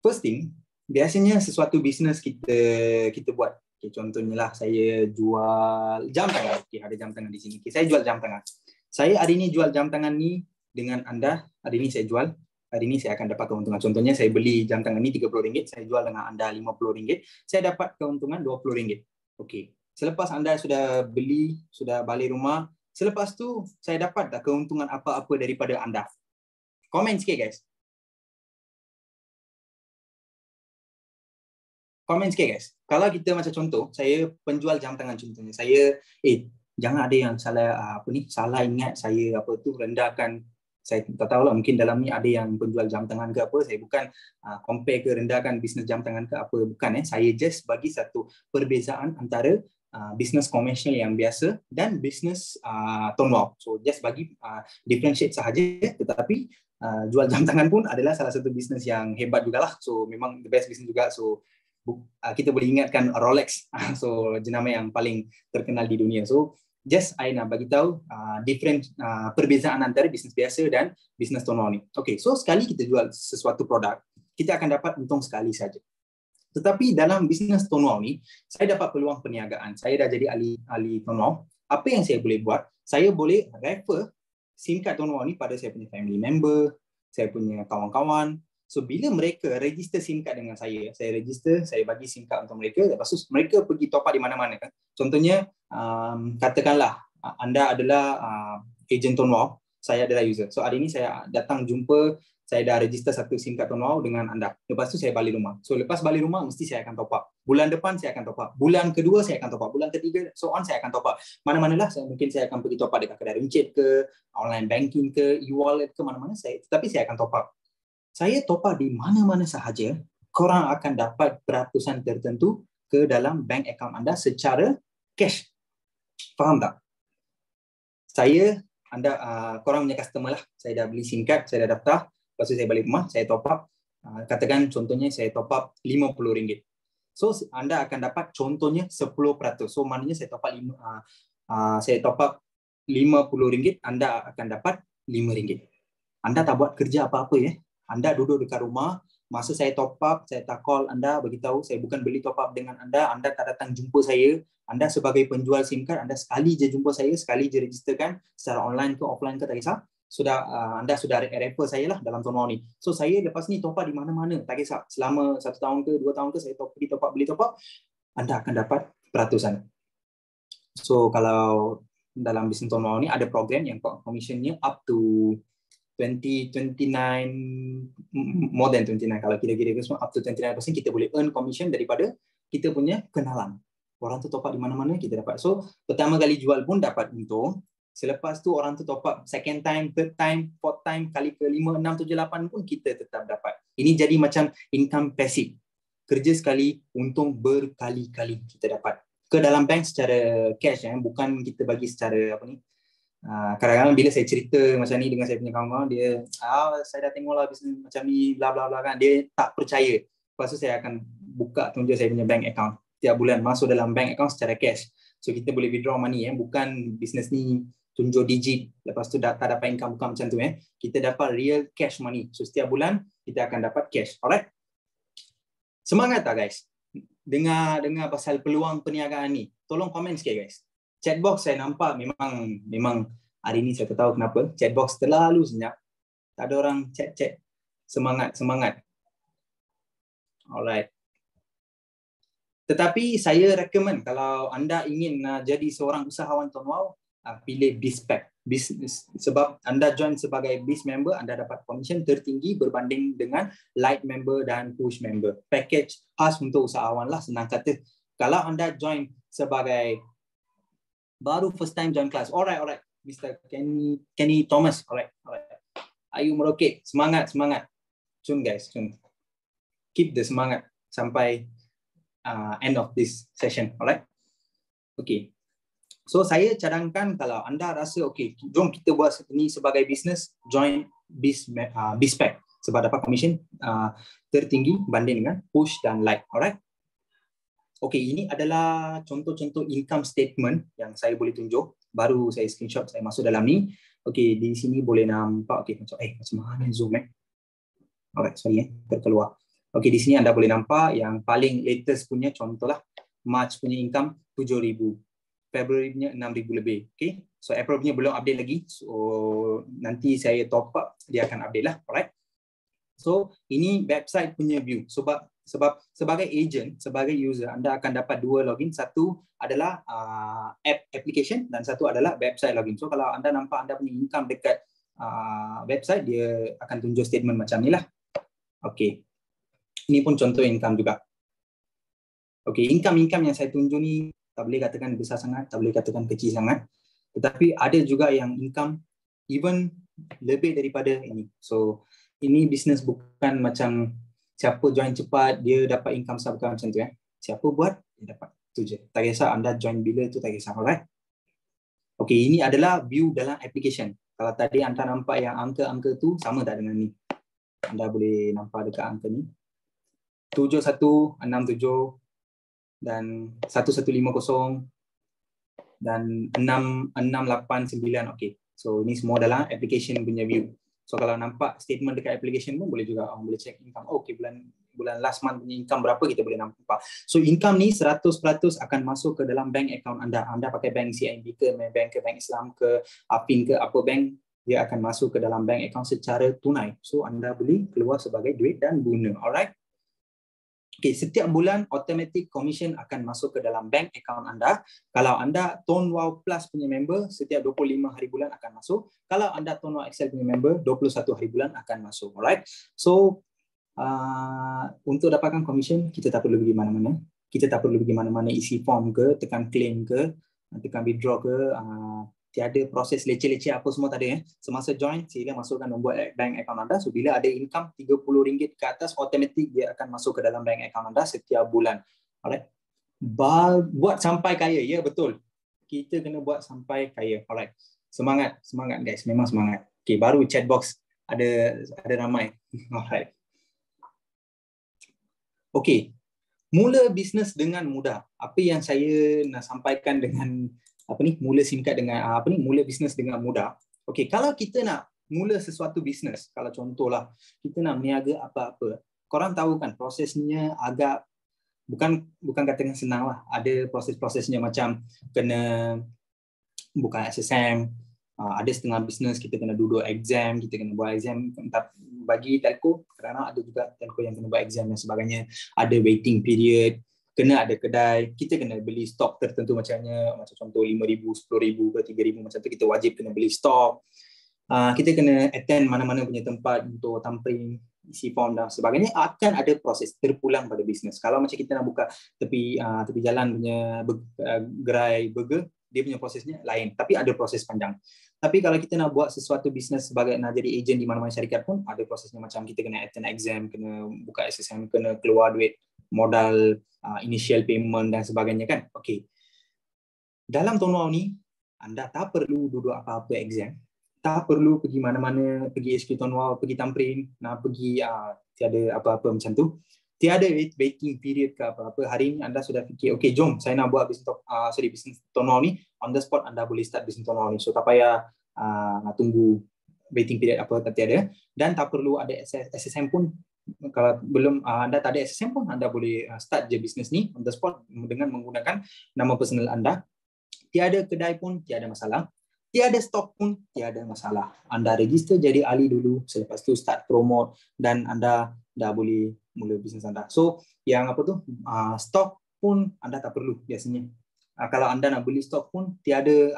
first thing, biasanya sesuatu bisnes kita buat. Okay, contohnya lah, saya jual jam tangan. Okay, ada jam tangan di sini. Okay, saya jual jam tangan. Saya hari ni jual jam tangan ni dengan anda. Hari ni saya jual. Hari ni saya akan dapat keuntungan. Contohnya saya beli jam tangan ni RM30. Saya jual dengan anda RM50. Saya dapat keuntungan RM20. Okey. Selepas anda sudah beli, sudah balik rumah, selepas tu saya dapat tak keuntungan apa-apa daripada anda? Komen sikit guys. Komen sikit guys. Kalau kita macam contoh, saya penjual jam tangan contohnya. Saya jangan ada yang salah ingat saya rendahkan. Saya tak tahu lah, mungkin dalam ni ada yang penjual jam tangan ke apa. Saya bukan compare ke rendahkan bisnes jam tangan ke apa, bukan. Saya just bagi satu perbezaan antara bisnes komersial yang biasa dan bisnes Tuan Wow. So just bagi differentiate sahaja, tetapi jual jam tangan pun adalah salah satu bisnes yang hebat jugalah. So memang the best business juga. So kita boleh ingatkan Rolex, so jenama yang paling terkenal di dunia. So just I nak bagi tahu different perbezaan antara bisnes biasa dan bisnes Tuan Wow ni. Okay, so sekali kita jual sesuatu produk, kita akan dapat untung sekali saja. Tetapi dalam bisnes Tuan Wow ni, saya dapat peluang perniagaan. Saya dah jadi ahli Tuan Wow. Apa yang saya boleh buat? Saya boleh refer SIM card Tuan Wow ni pada saya punya family member, saya punya kawan-kawan. So bila mereka register SIM card dengan saya register, saya bagi SIM card untuk mereka, lepas tu mereka pergi top up di mana-mana kan. Contohnya katakanlah anda adalah ejen Tuan Wow, saya adalah user. So hari ni saya datang jumpa, saya dah register satu SIM card Tuan Wow dengan anda. Lepas tu saya balik rumah. So lepas balik rumah mesti saya akan top up. Bulan depan saya akan top up. Bulan kedua saya akan top up. Bulan ketiga so on saya akan top up. Mana-manalah mungkin saya akan pergi top up dekat kedai runcit ke, online banking ke, e-wallet ke, mana-mana tetapi saya akan top up. Saya top up di mana-mana sahaja, korang akan dapat beratusan tertentu ke dalam bank account anda secara cash. Faham tak? Korang punya customer lah. Saya dah beli SIM card, saya dah daftar. Lepas tu saya balik rumah, saya top up. Katakan contohnya saya top up RM50. So anda akan dapat contohnya 10%. So maknanya saya top up RM50, anda akan dapat RM5. Anda tak buat kerja apa-apa ya. Anda duduk dekat rumah, Masa saya top up, saya tak call anda, beritahu saya bukan beli top up dengan anda, anda tak datang jumpa saya, anda sebagai penjual SIM card, anda sekali je jumpa saya, sekali je registerkan secara online ke offline ke tak kisah, anda sudah refer saya lah dalam Tonwau ni. So saya lepas ni top up di mana-mana, tak kisah, selama 1 tahun ke 2 tahun ke saya beli top up, anda akan dapat peratusan. So kalau dalam bisnes Tonwau ni ada program yang commissionnya up to 29, more than 29, kalau kira-kira semua up to 29% kita boleh earn commission daripada kita punya kenalan. Orang tu top up di mana-mana kita dapat. So pertama kali jual pun dapat untung. Selepas tu orang tu top up second time, third time, fourth time, kali ke 5, 6, 7, 8 pun kita tetap dapat. Ini jadi macam income passive. Kerja sekali, untung berkali-kali kita dapat. Ke dalam bank secara cash, bukan kita bagi secara apa ni. Kadang-kadang bila saya cerita macam ni dengan saya punya kawan-kawan, dia saya dah tengoklah bisnes macam ni, bla bla bla kan, dia tak percaya. Lepas tu saya akan tunjuk saya punya bank account. Tiap bulan masuk dalam bank account secara cash. So kita boleh withdraw money, bukan bisnes ni tunjuk digit, lepas tu tak dapat income, bukan macam tu. Kita dapat real cash money. So setiap bulan kita akan dapat cash. Alright? Semangat tak guys? Dengar pasal peluang perniagaan ni. Tolong komen sikit guys. Chatbox saya nampak memang hari ni saya tak tahu kenapa chatbox terlalu senyap. Tak ada orang chat. Semangat. Alright. Tetapi saya recommend kalau anda ingin jadi seorang usahawan Tonwau, pilih BizPack. Sebab anda join sebagai Biz member, anda dapat commission tertinggi berbanding dengan Light member dan Push member. Package khas untuk usahawan lah, senang kata. Kalau anda join sebagai baru first time join class, alright, Mr. Kenny Thomas, alright. Ayu Merauke, semangat. Cun guys, keep the semangat sampai end of this session, alright. Okay. So saya cadangkan kalau anda rasa jom kita buat ini sebagai bisnes, join BizPack sebab dapat commission tertinggi banding dengan Push dan Light, alright. Ini adalah contoh-contoh income statement yang saya boleh tunjuk. Baru saya screenshot, saya masuk dalam ni. Di sini boleh nampak macam mana zoom alright, sorry terkeluar. Di sini anda boleh nampak yang paling latest punya contoh lah. March punya income 7,000. February punya 6,000 lebih. So April punya belum update lagi. So nanti saya top up, dia akan update lah. Alright. So ini website punya view. Sebab sebagai agent, sebagai user, anda akan dapat 2 login. Satu adalah application dan satu adalah website login. So kalau anda nampak anda punya income dekat website, dia akan tunjuk statement macam ni lah. Ini pun contoh income juga. Income yang saya tunjuk ni tak boleh katakan besar sangat, tak boleh katakan kecil sangat. Tetapi ada juga yang income even lebih daripada ini. So ini bisnes bukan macam siapa join cepat dia dapat income besar, bukan macam tu. Siapa buat dia dapat, tu je. Tak kisah anda join bila tu, tak kisah. Alright. Ini adalah view dalam application. Kalau tadi anda nampak yang angka-angka tu sama tak dengan ni? Anda boleh nampak dekat angka ni 7167 dan 1150 dan 6689. So ini semua dalam application punya view. So kalau nampak statement dekat application pun boleh juga boleh check income. Bulan last month punya income berapa kita boleh nampak. So income ni 100% akan masuk ke dalam bank account anda. Anda pakai bank CIMB ke, bank Islam ke, Apin ke, apa bank, dia akan masuk ke dalam bank account secara tunai. So anda boleh keluar sebagai duit dan guna. Alright. Setiap bulan automatic commission akan masuk ke dalam bank account anda. Kalau anda Tonwau Plus punya member, setiap 25 hari bulan akan masuk. Kalau anda Tonwau Excel punya member, 21 hari bulan akan masuk. Alright. So untuk dapatkan commission, kita tak perlu pergi mana-mana. Kita tak perlu pergi mana-mana isi form ke, tekan claim ke, tekan withdraw ke, tiada proses leceh-leceh apa semua tak ada. Semasa join, sila masukkan nombor bank account anda. So bila ada income RM30 ke atas, automatik dia akan masuk ke dalam bank account anda setiap bulan. Alright. Buat sampai kaya, ya betul. Kita kena buat sampai kaya. Alright. Semangat guys, memang semangat. Baru chatbox ada ramai. Alright. Mula bisnes dengan mudah. Apa yang saya nak sampaikan dengan mula SIM card dengan mula bisnes dengan mudah. Kalau kita nak mula sesuatu bisnes, kalau contohlah kita nak berniaga apa-apa, korang tahu kan prosesnya agak bukan katakan senang lah. Ada proses-prosesnya macam kena buka SSM, ada setengah bisnes kita kena duduk exam, kita kena buat exam. Bagi telco, kerana ada juga telco yang kena buat exam dan sebagainya, ada waiting period, kena ada kedai, kita kena beli stok tertentu macamnya, macam contoh 5,000, 10,000 ke 3,000 macam tu, kita wajib kena beli stok. Kita kena attend mana-mana punya tempat untuk tampering, isi form dan sebagainya. Akan ada proses terpulang pada bisnes. Kalau macam kita nak buka tepi jalan punya gerai burger, dia punya prosesnya lain, tapi ada proses panjang. Tapi kalau kita nak buat sesuatu bisnes sebagai nak jadi ejen di mana-mana syarikat pun ada prosesnya, macam kita kena attend exam, kena buka SSM, kena keluar duit modal, initial payment dan sebagainya kan. Okey. Dalam Tonau ni anda tak perlu duduk apa-apa exam, tak perlu pergi mana-mana, pergi HQ Tonau, pergi tampering, nak pergi tiada apa-apa macam tu. Tiada waiting period ke apa-apa. Hari ni anda sudah fikir, okay, jom saya nak buat bisnes Tonau ni, on the spot anda boleh start bisnes Tonau ni. So tak payah nak tunggu waiting period apa, tiada. Dan tak perlu ada SSM pun. Kalau belum anda tak ada SSM pun, anda boleh start je bisnes ni on the spot dengan menggunakan nama personal anda. Tiada kedai pun tiada masalah. Tiada stok pun tiada masalah. Anda register jadi ahli dulu, selepas tu start promote dan anda dah boleh mula bisnes anda. So yang apa tu, stok pun anda tak perlu biasanya. Kalau anda nak beli stok pun tiada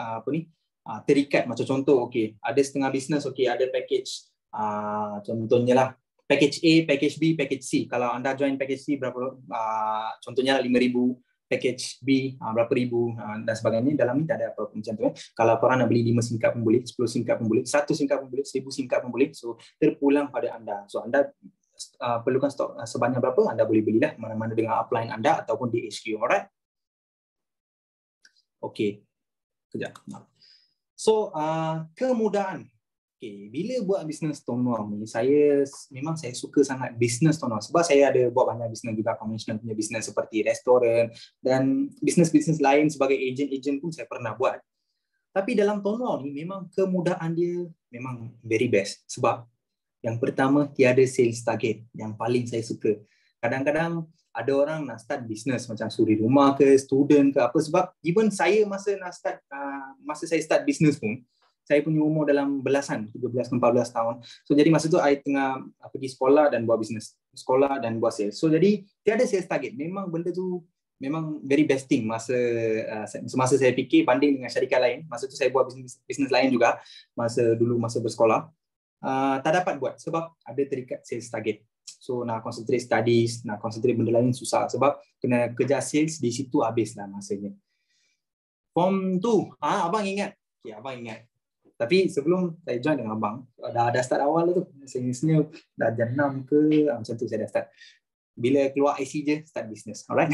terikat. Macam contoh, okay, ada setengah bisnes, okay, ada package, contohnya lah package A, package B, package C. Kalau anda join package C berapa, contohnya 5,000, package B berapa ribu dan sebagainya. Dalam ni tak ada apa-apa macam tu. Kalau korang nak beli 5 SIM card pun boleh, 10 SIM card pun boleh, 1 SIM card pun boleh, 1,000 SIM card pun boleh. So terpulang pada anda. So anda perlukan stok sebanyak berapa, anda boleh belilah mana-mana dengan upline anda ataupun di HQ. Alright? Okay. Kejap. So kemudahan. Okay, bila buat bisnes Tonau ni, saya suka sangat bisnes Tonau sebab saya ada buat banyak bisnes juga, konvensional punya bisnes seperti restoran dan bisnes-bisnes lain sebagai ejen pun saya pernah buat. Tapi dalam Tonau ni memang kemudahan dia memang very best sebab yang pertama, tiada sales target, yang paling saya suka. Kadang-kadang ada orang nak start bisnes macam suri rumah ke, student ke apa, sebab even saya masa saya start bisnes pun, saya punya umur dalam belasan, 13 ke 14 tahun. So jadi masa tu saya tengah pergi sekolah dan buat bisnes. Sekolah dan buat sales. So jadi tiada sales target. Memang benda tu memang very best thing masa saya fikir banding dengan syarikat lain. Masa tu saya buat bisnes lain juga masa bersekolah. Tak dapat buat sebab ada terikat sales target. So nak concentrate studies, nak concentrate benda lain susah sebab kena kejar sales, di situ habislah masanya. Form tu, abang ingat? Okay, abang ingat. Tapi sebelum saya join dengan abang, dah start awal tu. Sebenarnya dah jam 6 ke, macam tu saya dah start. Bila keluar IC je, start business. Alright?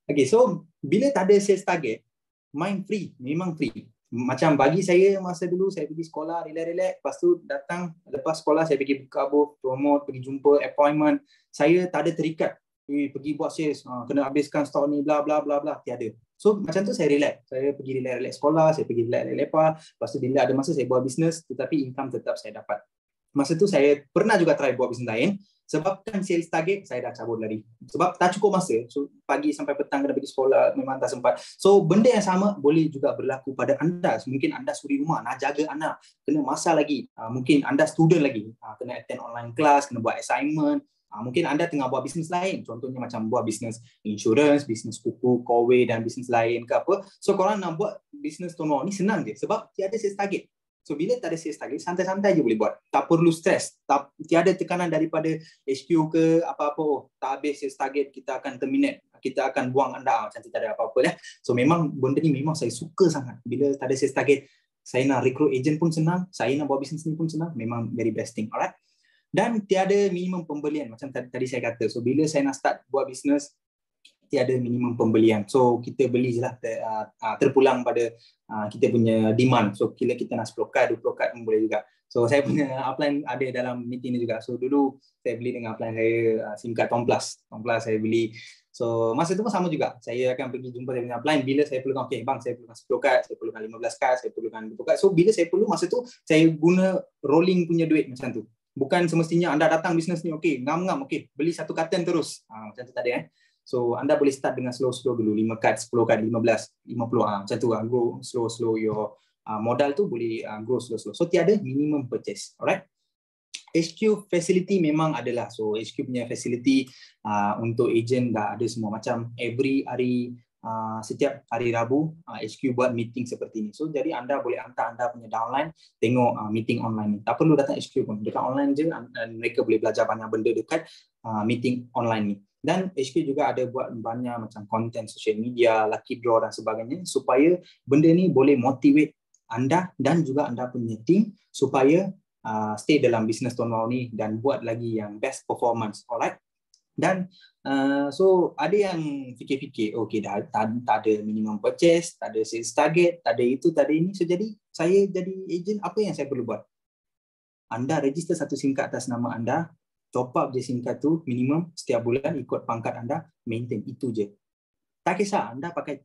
Okay, so bila tak ada sales target, main free, memang free. Macam bagi saya masa dulu, saya pergi sekolah, relax, lepas tu datang, lepas sekolah saya pergi buka booth, promote, pergi jumpa, appointment. Saya tak ada terikat, pergi buat sales, kena habiskan stok ni, bla bla bla bla, tiada. So macam tu saya relax. Saya pergi relax sekolah, saya pergi relax lepak. Lepas tu bila ada masa saya buat bisnes, tetapi income tetap saya dapat. Masa tu saya pernah juga try buat bisnes lain. Sebabkan sales target, saya dah cabut lari. Sebab tak cukup masa. So pagi sampai petang kena pergi sekolah, memang tak sempat. So benda yang sama boleh juga berlaku pada anda. Mungkin anda suri rumah, nak jaga anak, kena masa lagi. Mungkin anda student lagi, kena attend online class, kena buat assignment. Mungkin anda tengah buat bisnes lain, contohnya macam buat bisnes insurance, bisnes kuku, kowe dan bisnes lain ke apa. So korang nak buat bisnes Tonau ni senang je sebab tiada sales target. So bila tak ada sales target, santai-santai je boleh buat. Tak perlu stres, tiada tekanan daripada HQ ke apa-apa. Tak habis sales target, kita akan terminate, kita akan buang anda, macam tu tak ada apa-apa lah. So memang benda ni memang saya suka sangat. Bila tak ada sales target, saya nak recruit agent pun senang, saya nak buat bisnes ni pun senang, memang very best thing. Alright? Dan tiada minimum pembelian macam tadi saya kata. So bila saya nak start buat bisnes, tiada minimum pembelian. So kita beli je lah, terpulang pada kita punya demand. So kira kita nak 10 kad, 20 kad pun boleh juga. So saya punya upline ada dalam meeting ni juga. So dulu saya beli dengan upline saya SIM card Tom Plus saya beli. So masa tu pun sama juga. Saya akan pergi jumpa saya punya upline bila saya perlukan, okay bang, saya perlukan 10 kad, saya perlukan 15 kad, saya perlukan 20 kad. So bila saya perlu, masa tu saya guna rolling punya duit macam tu. Bukan semestinya anda datang bisnes ni, okey, ngam-ngam, okey, beli satu karton terus. Macam tu tadi. So, anda boleh start dengan slow-slow dulu, 5 kad, 10 kad, 15, 50, macam tu. Go slow-slow your modal tu boleh grow slow-slow. So, tiada minimum purchase. Alright? HQ facility memang adalah. So, HQ punya facility untuk agent dah ada semua. Macam every hari, setiap hari Rabu, HQ buat meeting seperti ni. So, jadi anda boleh hantar anda punya downline tengok meeting online ni. Tak perlu datang HQ pun. Dekat online je, mereka boleh belajar banyak benda dekat meeting online ni. Dan HQ juga ada buat banyak macam content social media, lucky draw dan sebagainya supaya benda ni boleh motivate anda dan juga anda punya team supaya stay dalam business Tonwau ni dan buat lagi yang best performance. Alright? Dan so ada yang fikir-fikir, okay, tak ada minimum purchase, tak ada sales target, tak ada itu, tak ada ini. So jadi saya jadi agent, apa yang saya perlu buat? Anda register satu SIM card atas nama anda, top up je SIM card tu minimum setiap bulan ikut pangkat anda, maintain, itu je. Tak kisah anda pakai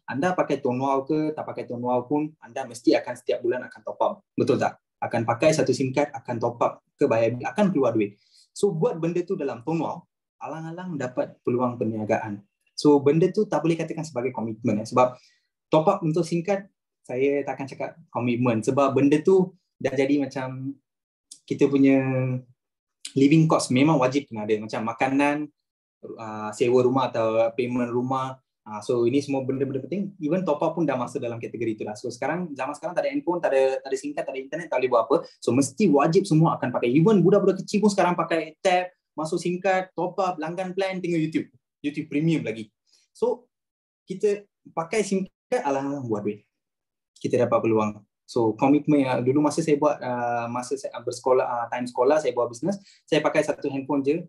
anda pakai Tonwau ke tak pakai Tonwau pun, anda mesti akan setiap bulan akan top up. Betul tak? Akan pakai satu SIM card, akan top up ke bayar bil, akan keluar duit. So buat benda tu dalam Tonwau, alang-alang dapat peluang perniagaan. So benda tu tak boleh katakan sebagai komitmen sebab top up untuk SIM card saya takkan cakap komitmen sebab benda tu dah jadi macam kita punya living cost, memang wajib kena ada macam makanan, sewa rumah atau payment rumah. So ini semua benda-benda penting. Even top up pun dah masuk dalam kategori itulah. So sekarang, zaman sekarang tak ada handphone, tak ada SIM card, tak ada internet, tak boleh buat apa. So mesti wajib semua akan pakai. Even budak-budak kecil pun sekarang pakai tab, masuk SIM card, top up, langgan plan, tengok YouTube premium lagi. So kita pakai SIM card, alang-alang buat duit. Kita dapat peluang. So komitmen dulu masa saya buat masa saya bersekolah, time sekolah saya buat bisnes, saya pakai satu handphone je.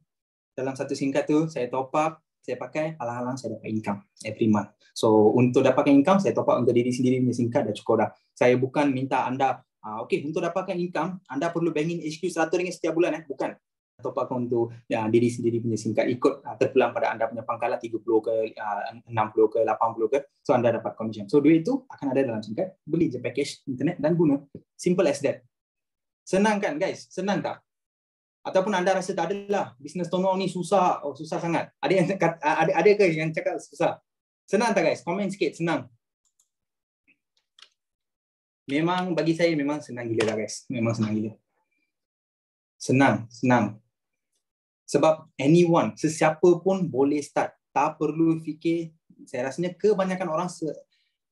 Dalam satu SIM card tu saya top up, saya pakai, alang-alang saya dapat income every month. So untuk dapatkan income, saya top up untuk diri sendiri punya SIM card dah cukup dah. Saya bukan minta anda, okay, untuk dapatkan income, anda perlu banking HQ RM100 setiap bulan. Bukan. Top up untuk diri sendiri punya SIM card, ikut terpulang pada anda punya pangkalan 30 ke 60 ke 80 ke, so anda dapat commission. So duit itu akan ada dalam SIM card, beli je package internet dan guna. Simple as that. Senang kan guys? Senang tak? Ataupun anda rasa tak adalah bisnes Tonwau ni susah, susah sangat. Ada ke yang cakap susah? Senang tak guys? Komen sikit, senang. Memang bagi saya memang senang gila lah guys. Memang senang gila. Senang. Sebab anyone, sesiapa pun boleh start. Tak perlu fikir, saya rasanya kebanyakan orang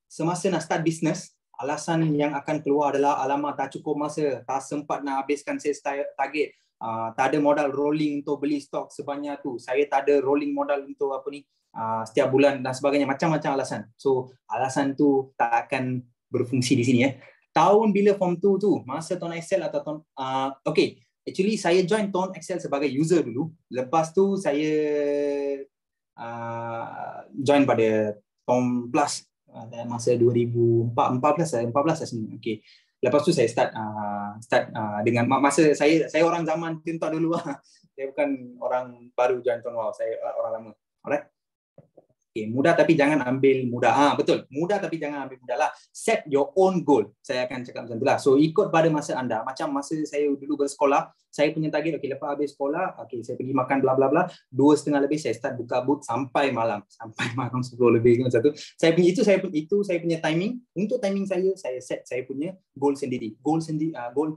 semasa nak start bisnes, alasan yang akan keluar adalah alamak tak cukup masa, tak sempat nak habiskan sales target. Tak ada modal rolling untuk beli stok sebanyak tu. Saya tak ada rolling modal untuk setiap bulan dan sebagainya. Macam-macam alasan. So alasan tu tak akan berfungsi di sini. Tahun bila form 2 tu, masa Ton Excel atau okay, actually saya join Ton Excel sebagai user dulu. Lepas tu saya join pada Ton Plus masa 2014 sini. Okay. Lepas tu saya start dengan masa saya orang zaman tinta dulu lah. Saya bukan orang baru join Tonwau, saya orang lama. Alright. Okay, mudah tapi jangan ambil mudah. Betul. Mudah tapi jangan ambil mudah lah. Set your own goal. Saya akan cakap macam itulah. So ikut pada masa anda. Macam masa saya dulu bersekolah, saya punya target, okay, lepas habis sekolah, okay, saya pergi makan bla bla bla, 2:30 lebih saya start buka booth sampai malam 10 lebih macam tu. Itu saya punya timing. Untuk timing saya set saya punya goal sendiri. Goal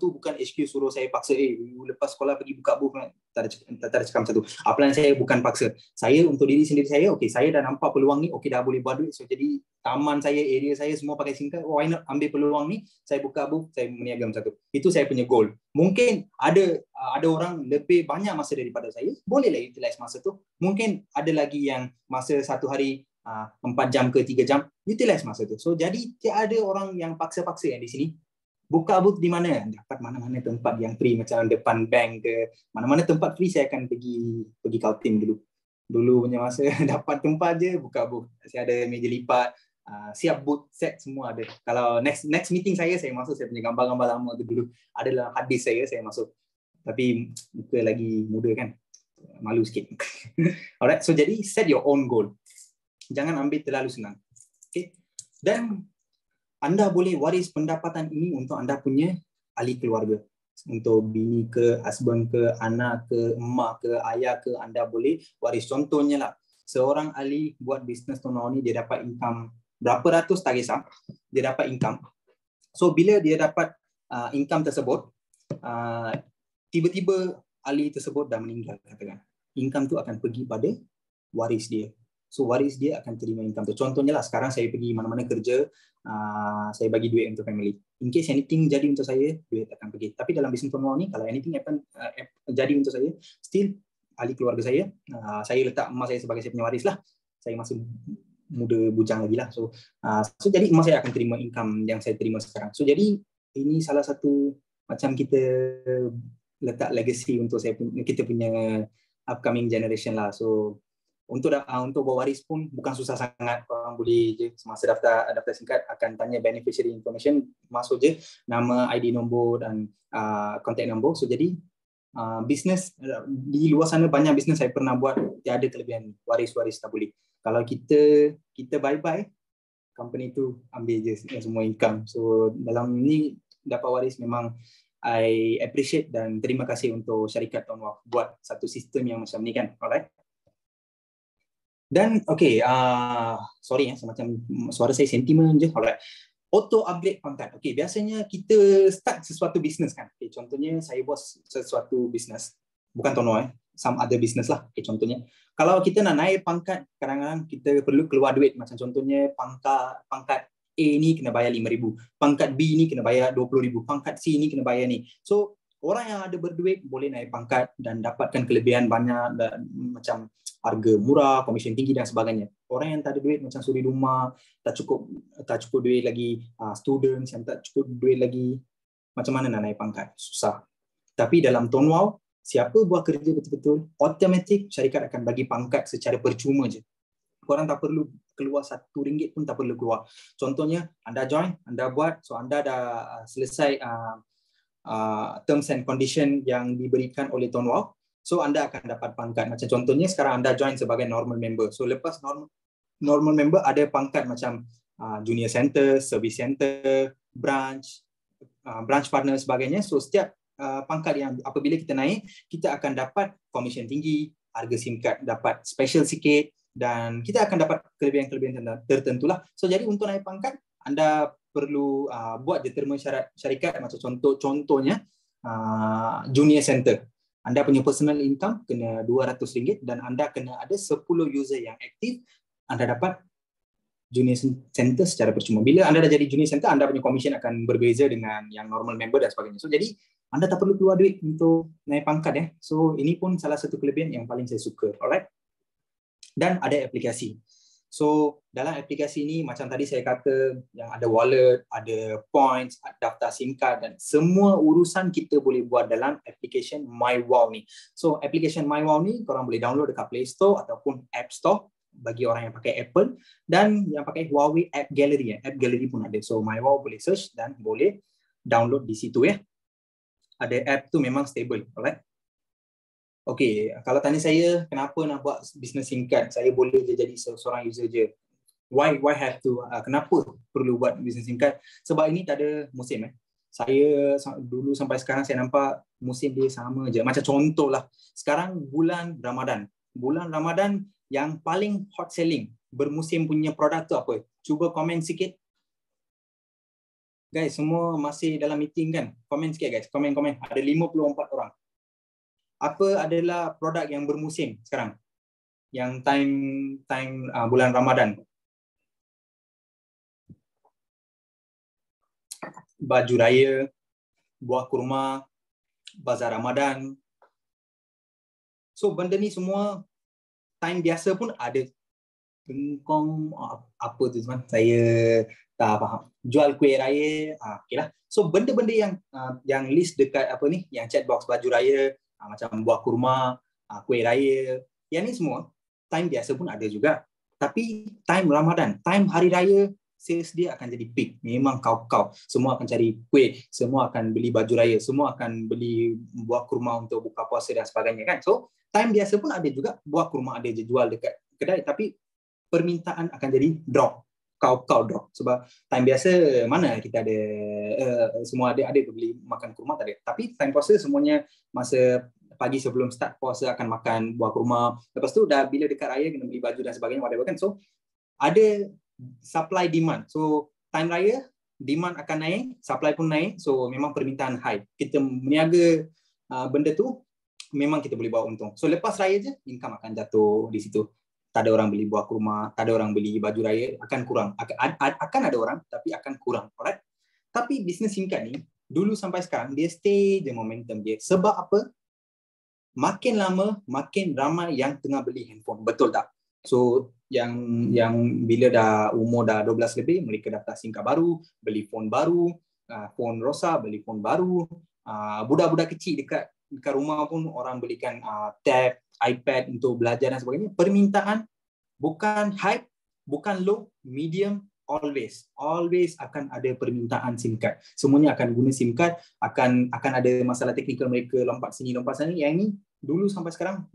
tu bukan HQ suruh saya paksa, lepas sekolah pergi buka booth. Tak ada cakap macam tu. Plan saya bukan paksa. Saya untuk diri sendiri saya, okay, saya dah nampak peluang ni, okay, dah boleh buat duit. So jadi taman saya, area saya semua pakai SIM card, why not ambil peluang ni, saya buka booth, saya meniaga macam tu. Itu saya punya goal. Mungkin ada orang lebih banyak masa daripada saya, bolehlah utilize masa tu. Mungkin ada lagi yang masa satu hari 4 jam ke 3 jam, utilize masa tu. So jadi tiada orang yang paksa-paksa yang di sini. Buka booth di mana? Dapat mana-mana tempat yang free, macam depan bank ke, mana-mana tempat free saya akan pergi Kaltim dulu. Dulu punya masa dapat tempat je, buka booth. Saya ada meja lipat, siap booth set semua ada. Kalau next meeting saya masuk, saya punya gambar-gambar lama tu dulu ada dalam hard disk saya masuk. Tapi muka lagi muda kan, malu sikit. Alright, so jadi set your own goal. Jangan ambil terlalu senang. Okay. Dan anda boleh waris pendapatan ini untuk anda punya ahli keluarga. untuk bini ke, husband ke, anak ke, emak ke, ayah ke, anda boleh waris. Contohnya lah, seorang ahli buat bisnes tono ni, dia dapat income berapa ratus tak kisah, dia dapat income. So bila dia dapat income tersebut, tiba-tiba ahli tersebut dah meninggal, katakan, income tu akan pergi pada waris dia. So waris dia akan terima income tu. Contohnya lah, sekarang saya pergi mana-mana kerja, saya bagi duit untuk family. In case anything jadi untuk saya, duit akan pergi. Tapi dalam bisnes formal ni, kalau anything happen, jadi untuk saya, still ahli keluarga saya letak emas saya sebagai saya punya waris lah. Saya masih muda bujang lagi lah. So jadi emas saya akan terima income yang saya terima sekarang. So jadi ini salah satu macam kita letak legacy untuk kita punya upcoming generation lah. So untuk berwaris pun bukan susah sangat. Korang boleh je semasa daftar singkat akan tanya beneficiary information, masuk je nama, ID nombor dan contact number. So jadi bisnes di luar sana, banyak bisnes saya pernah buat, tiada kelebihan waris-waris tak boleh. Kalau kita bye-bye, company tu ambil je semua income. So dalam ni dapat waris memang I appreciate dan terima kasih untuk syarikat Tonwaf buat satu sistem yang macam ni kan. Alright. Dan sorry semacam suara saya sentimen je. Alright. Auto upgrade pangkat. Biasanya kita start sesuatu bisnes kan. Contohnya saya buat sesuatu bisnes, bukan Tono some other business lah. Contohnya kalau kita nak naik pangkat, kadang-kadang kita perlu keluar duit. Macam contohnya pangkat A ni kena bayar 5,000, pangkat B ni kena bayar 20,000, pangkat C ni kena bayar ni. So orang yang ada berduit boleh naik pangkat dan dapatkan kelebihan banyak, dan macam harga murah, komisen tinggi dan sebagainya. Orang yang tak ada duit macam suri rumah, tak cukup duit lagi, students yang tak cukup duit lagi, macam mana nak naik pangkat? Susah. Tapi dalam Tonwaf, siapa buat kerja betul-betul, automatik syarikat akan bagi pangkat secara percuma je. Korang tak perlu keluar RM1 pun tak perlu keluar. Contohnya, anda join, anda buat, so anda dah selesai terms and condition yang diberikan oleh Tonwaf, so anda akan dapat pangkat. Macam contohnya sekarang anda join sebagai normal member. So lepas normal member ada pangkat macam junior center, service center, branch partner sebagainya. So setiap pangkat yang apabila kita naik, kita akan dapat komisen tinggi, harga SIM card dapat special sikit, dan kita akan dapat kelebihan-kelebihan tertentu lah. So jadi untuk naik pangkat, anda perlu buat determin syarat syarikat. Macam contohnya junior center, anda punya personal income kena RM200 dan anda kena ada 10 user yang aktif, anda dapat junior center secara percuma. Bila anda dah jadi junior center, anda punya komisen akan berbeza dengan yang normal member dan sebagainya. So jadi anda tak perlu keluar duit untuk naik pangkat So ini pun salah satu kelebihan yang paling saya suka. Alright. Dan ada aplikasi. So dalam aplikasi ni macam tadi saya kata, yang ada wallet, ada points, daftar SIM card, dan semua urusan kita boleh buat dalam application MyWow ni. So application MyWow ni korang boleh download dekat Play Store ataupun App Store bagi orang yang pakai Apple, dan yang pakai Huawei App Gallery. App Gallery pun ada. So MyWow boleh search dan boleh download di situ Ada app tu memang stable. Alright. Kalau tanya saya kenapa nak buat bisnes singkat, saya boleh je jadi seorang user je. Why have to? Kenapa perlu buat bisnes singkat? Sebab ini tak ada musim. Saya dulu sampai sekarang saya nampak musim dia sama je. Macam contohlah, sekarang bulan Ramadan. Bulan Ramadan yang paling hot selling, bermusim punya produk tu apa? Cuba komen sikit. Guys, semua masih dalam meeting kan? Komen sikit guys, komen. Ada 54 orang. Apa adalah produk yang bermusim sekarang? Yang time bulan Ramadan. Baju raya, buah kurma, bazar Ramadan. So benda ni semua time biasa pun ada. Bengkong, apa tu teman? Saya tak faham. Jual kuih raya, okeylah. So benda-benda yang list dekat apa ni, yang chat box baju raya, macam buah kurma, kuih raya, yang ni semua time biasa pun ada juga. Tapi time Ramadan, time hari raya, sales dia akan jadi peak. Memang kau-kau. Semua akan cari kuih, semua akan beli baju raya, semua akan beli buah kurma untuk buka puasa dan sebagainya kan. So time biasa pun ada juga buah kurma ada je jual dekat kedai, tapi permintaan akan jadi drop. kau drop. Sebab time biasa mana kita ada semua ada beli makan kurma tak ada. Tapi time puasa semuanya masa pagi sebelum start puasa akan makan buah kurma. Lepas tu dah bila dekat raya kena beli baju dan sebagainya, whatever kan. So ada supply demand. So time raya demand akan naik, supply pun naik. So memang permintaan high. Kita meniaga benda tu memang kita boleh bawa untung. So lepas raya je income akan jatuh di situ. Tak ada orang beli buah kurma, tak ada orang beli baju raya, akan kurang. Akan ada orang, tapi akan kurang. Alright? Tapi bisnes singkat ni, dulu sampai sekarang, dia stay je momentum dia. Sebab apa? Makin lama, makin ramai yang tengah beli handphone. Betul tak? So, yang bila dah umur dah 12 lebih, mereka daftar SIM card baru, beli phone baru, phone rosak, beli phone baru. Budak-budak kecil dekat rumah pun orang belikan tab, iPad untuk belajar dan sebagainya. Permintaan bukan hype, bukan low, medium, always akan ada permintaan SIM card. Semuanya akan guna SIM card, akan ada masalah teknikal mereka lompat sini lompat sana. Yang ini dulu sampai sekarang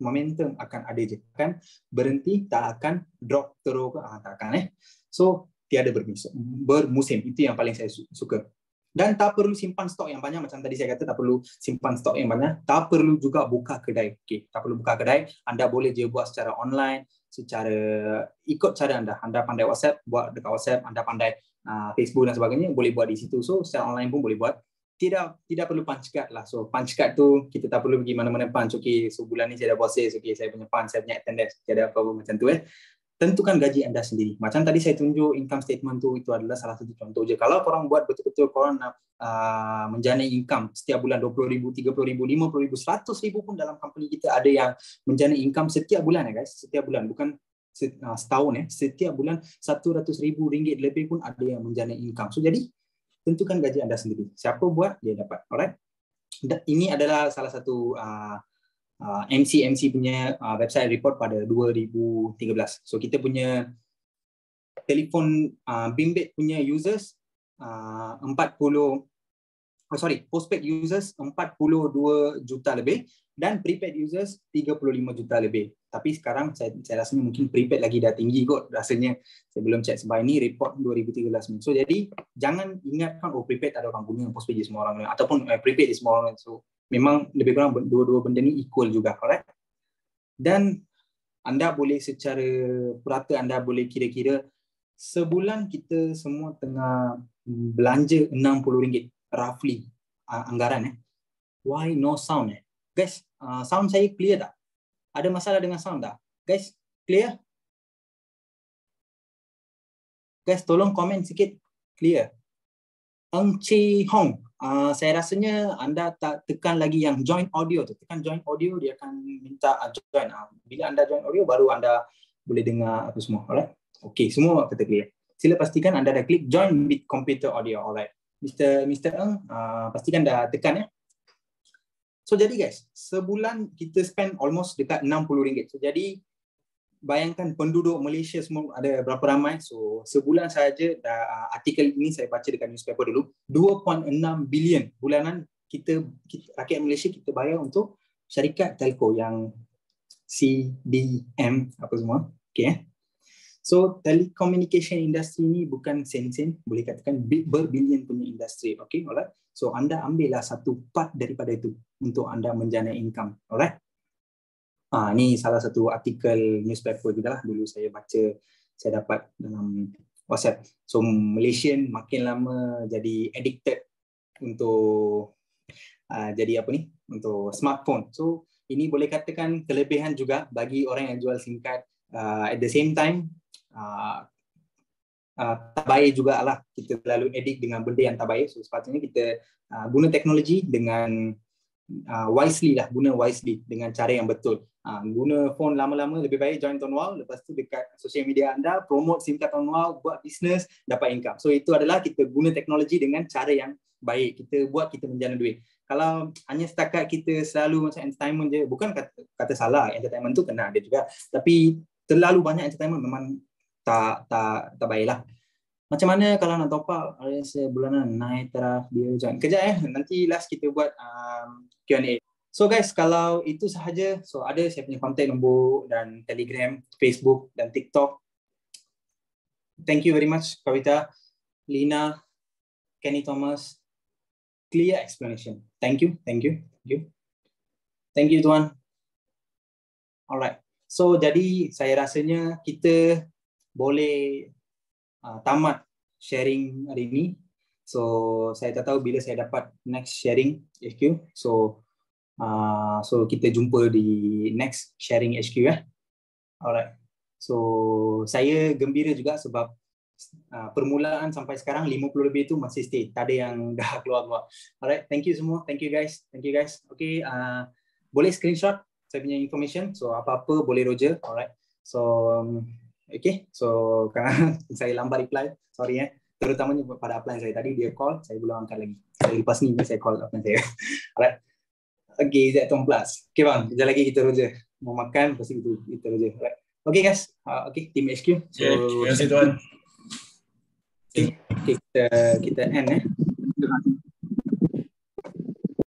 momentum akan ada je, kan berhenti, tak akan drop terus, tak akan So tiada bermusim. Itu yang paling saya suka. Dan tak perlu simpan stok yang banyak. Macam tadi saya kata, tak perlu simpan stok yang banyak. Tak perlu juga buka kedai. Okay, tak perlu buka kedai. Anda boleh je buat secara online, secara ikut cara anda. Anda pandai WhatsApp, buat dekat WhatsApp. Anda pandai Facebook dan sebagainya, boleh buat di situ. So secara online pun boleh buat. Tidak perlu punch card lah. So punch card tu kita tak perlu pergi mana-mana punch. Okay, so bulan ni saya dah bosses. Okay, saya punya punch, saya punya attendance. Tiada apa-apa macam tu. Tentukan gaji anda sendiri. Macam tadi saya tunjuk income statement tu, itu adalah salah satu contoh je. Kalau korang buat betul-betul korang nak menjana income setiap bulan 20,000, 30,000, 50,000, 100,000 pun dalam company kita ada yang menjana income setiap bulan guys. Setiap bulan, bukan setahun setiap bulan 100,000 ringgit lebih pun ada yang menjana income. So jadi tentukan gaji anda sendiri. Siapa buat dia dapat. Alright. Ini adalah salah satu MC punya website report pada 2013. So kita punya telefon bimbit punya users postpaid users 42 juta lebih dan prepaid users 35 juta lebih. Tapi sekarang saya rasanya mungkin prepaid lagi dah tinggi kot rasanya. Saya belum check sebab ini report 2013 ni. So jadi jangan ingatkan prepaid ada orang guna, postpaid je semua orang guna, ataupun prepaid je semua orang guna. So memang lebih kurang dua-dua benda ni equal juga, alright? Dan anda boleh secara purata, anda boleh kira-kira sebulan kita semua tengah belanja RM60 roughly anggaran. Why no sound guys? Sound saya clear tak? Ada masalah dengan sound tak? Guys, clear? Guys, tolong komen sikit. Clear? Eng Chi Hong, saya rasanya anda tak tekan lagi yang join audio tu. Tekan join audio, dia akan minta join. Bila anda join audio, baru anda boleh dengar apa semua. Alright? Okay, semua kata clear. Sila pastikan anda dah klik join with computer audio. Alright. Mr. Eng, pastikan dah tekan So jadi guys, sebulan kita spend almost dekat RM60. So jadi bayangkan penduduk Malaysia semua ada berapa ramai. So sebulan saja artikel ini saya baca dekat newspaper dulu, 2.6 bilion bulanan kita rakyat Malaysia kita bayar untuk syarikat telco yang CDM apa semua. Okay. So telecommunication industry ni bukan sen-sen, boleh katakan berbilion punya industri. Okay, alright. So anda ambillah satu part daripada itu untuk anda menjana income. Alright. Ni salah satu artikel newspaper juga lah dulu saya baca, saya dapat dalam WhatsApp. So Malaysian makin lama jadi addicted untuk jadi apa ni, untuk smartphone. So ini boleh katakan kelebihan juga bagi orang yang jual SIM card. At the same time tak baik jugalah kita terlalu addict dengan benda yang tak baik. So sepatutnya kita guna teknologi dengan wisely lah, guna wisely dengan cara yang betul. Guna phone lama-lama lebih baik join Tonwal, lepas tu dekat social media anda promote SIM card Tonwal, buat business, dapat income. So itu adalah kita guna teknologi dengan cara yang baik. Kita buat kita menjana duit. Kalau hanya setakat kita selalu macam entertainment je, bukan kata salah, entertainment tu kena ada juga, tapi terlalu banyak entertainment memang tak baiklah. Macam mana kalau nak top up sebulanan naik taraf dia join. Kejap nanti last kita buat Q&A. So guys, kalau itu sahaja, so ada saya punya contact nombor dan Telegram, Facebook dan TikTok. Thank you very much, Kavita, Lina, Kenny Thomas. Clear explanation. Thank you. Thank you, Tuan. Alright. So, jadi saya rasanya kita boleh tamat sharing hari ini. So, saya tak tahu bila saya dapat next sharing HQ. So kita jumpa di next sharing HQ ya. Alright. So, saya gembira juga sebab permulaan sampai sekarang 50 lebih tu masih stay. Tak ada yang dah keluar-keluar. Alright, thank you semua. Thank you guys. Okay, boleh screenshot saya punya information. So, apa-apa boleh Roger. Alright. So, okay. So, kerana saya lambat reply. Sorry ya. Terutamanya pada upline saya tadi, dia call, saya belum angkat lagi. Lepas ni saya call upline saya. Alright. Okay, Zaton Plus. Okay bang, kejap lagi kita Roger. Mau makan, pasti kita Roger. Alright. Okay guys, okay, team HQ. So, terima kasih Tuan. Okay, kita end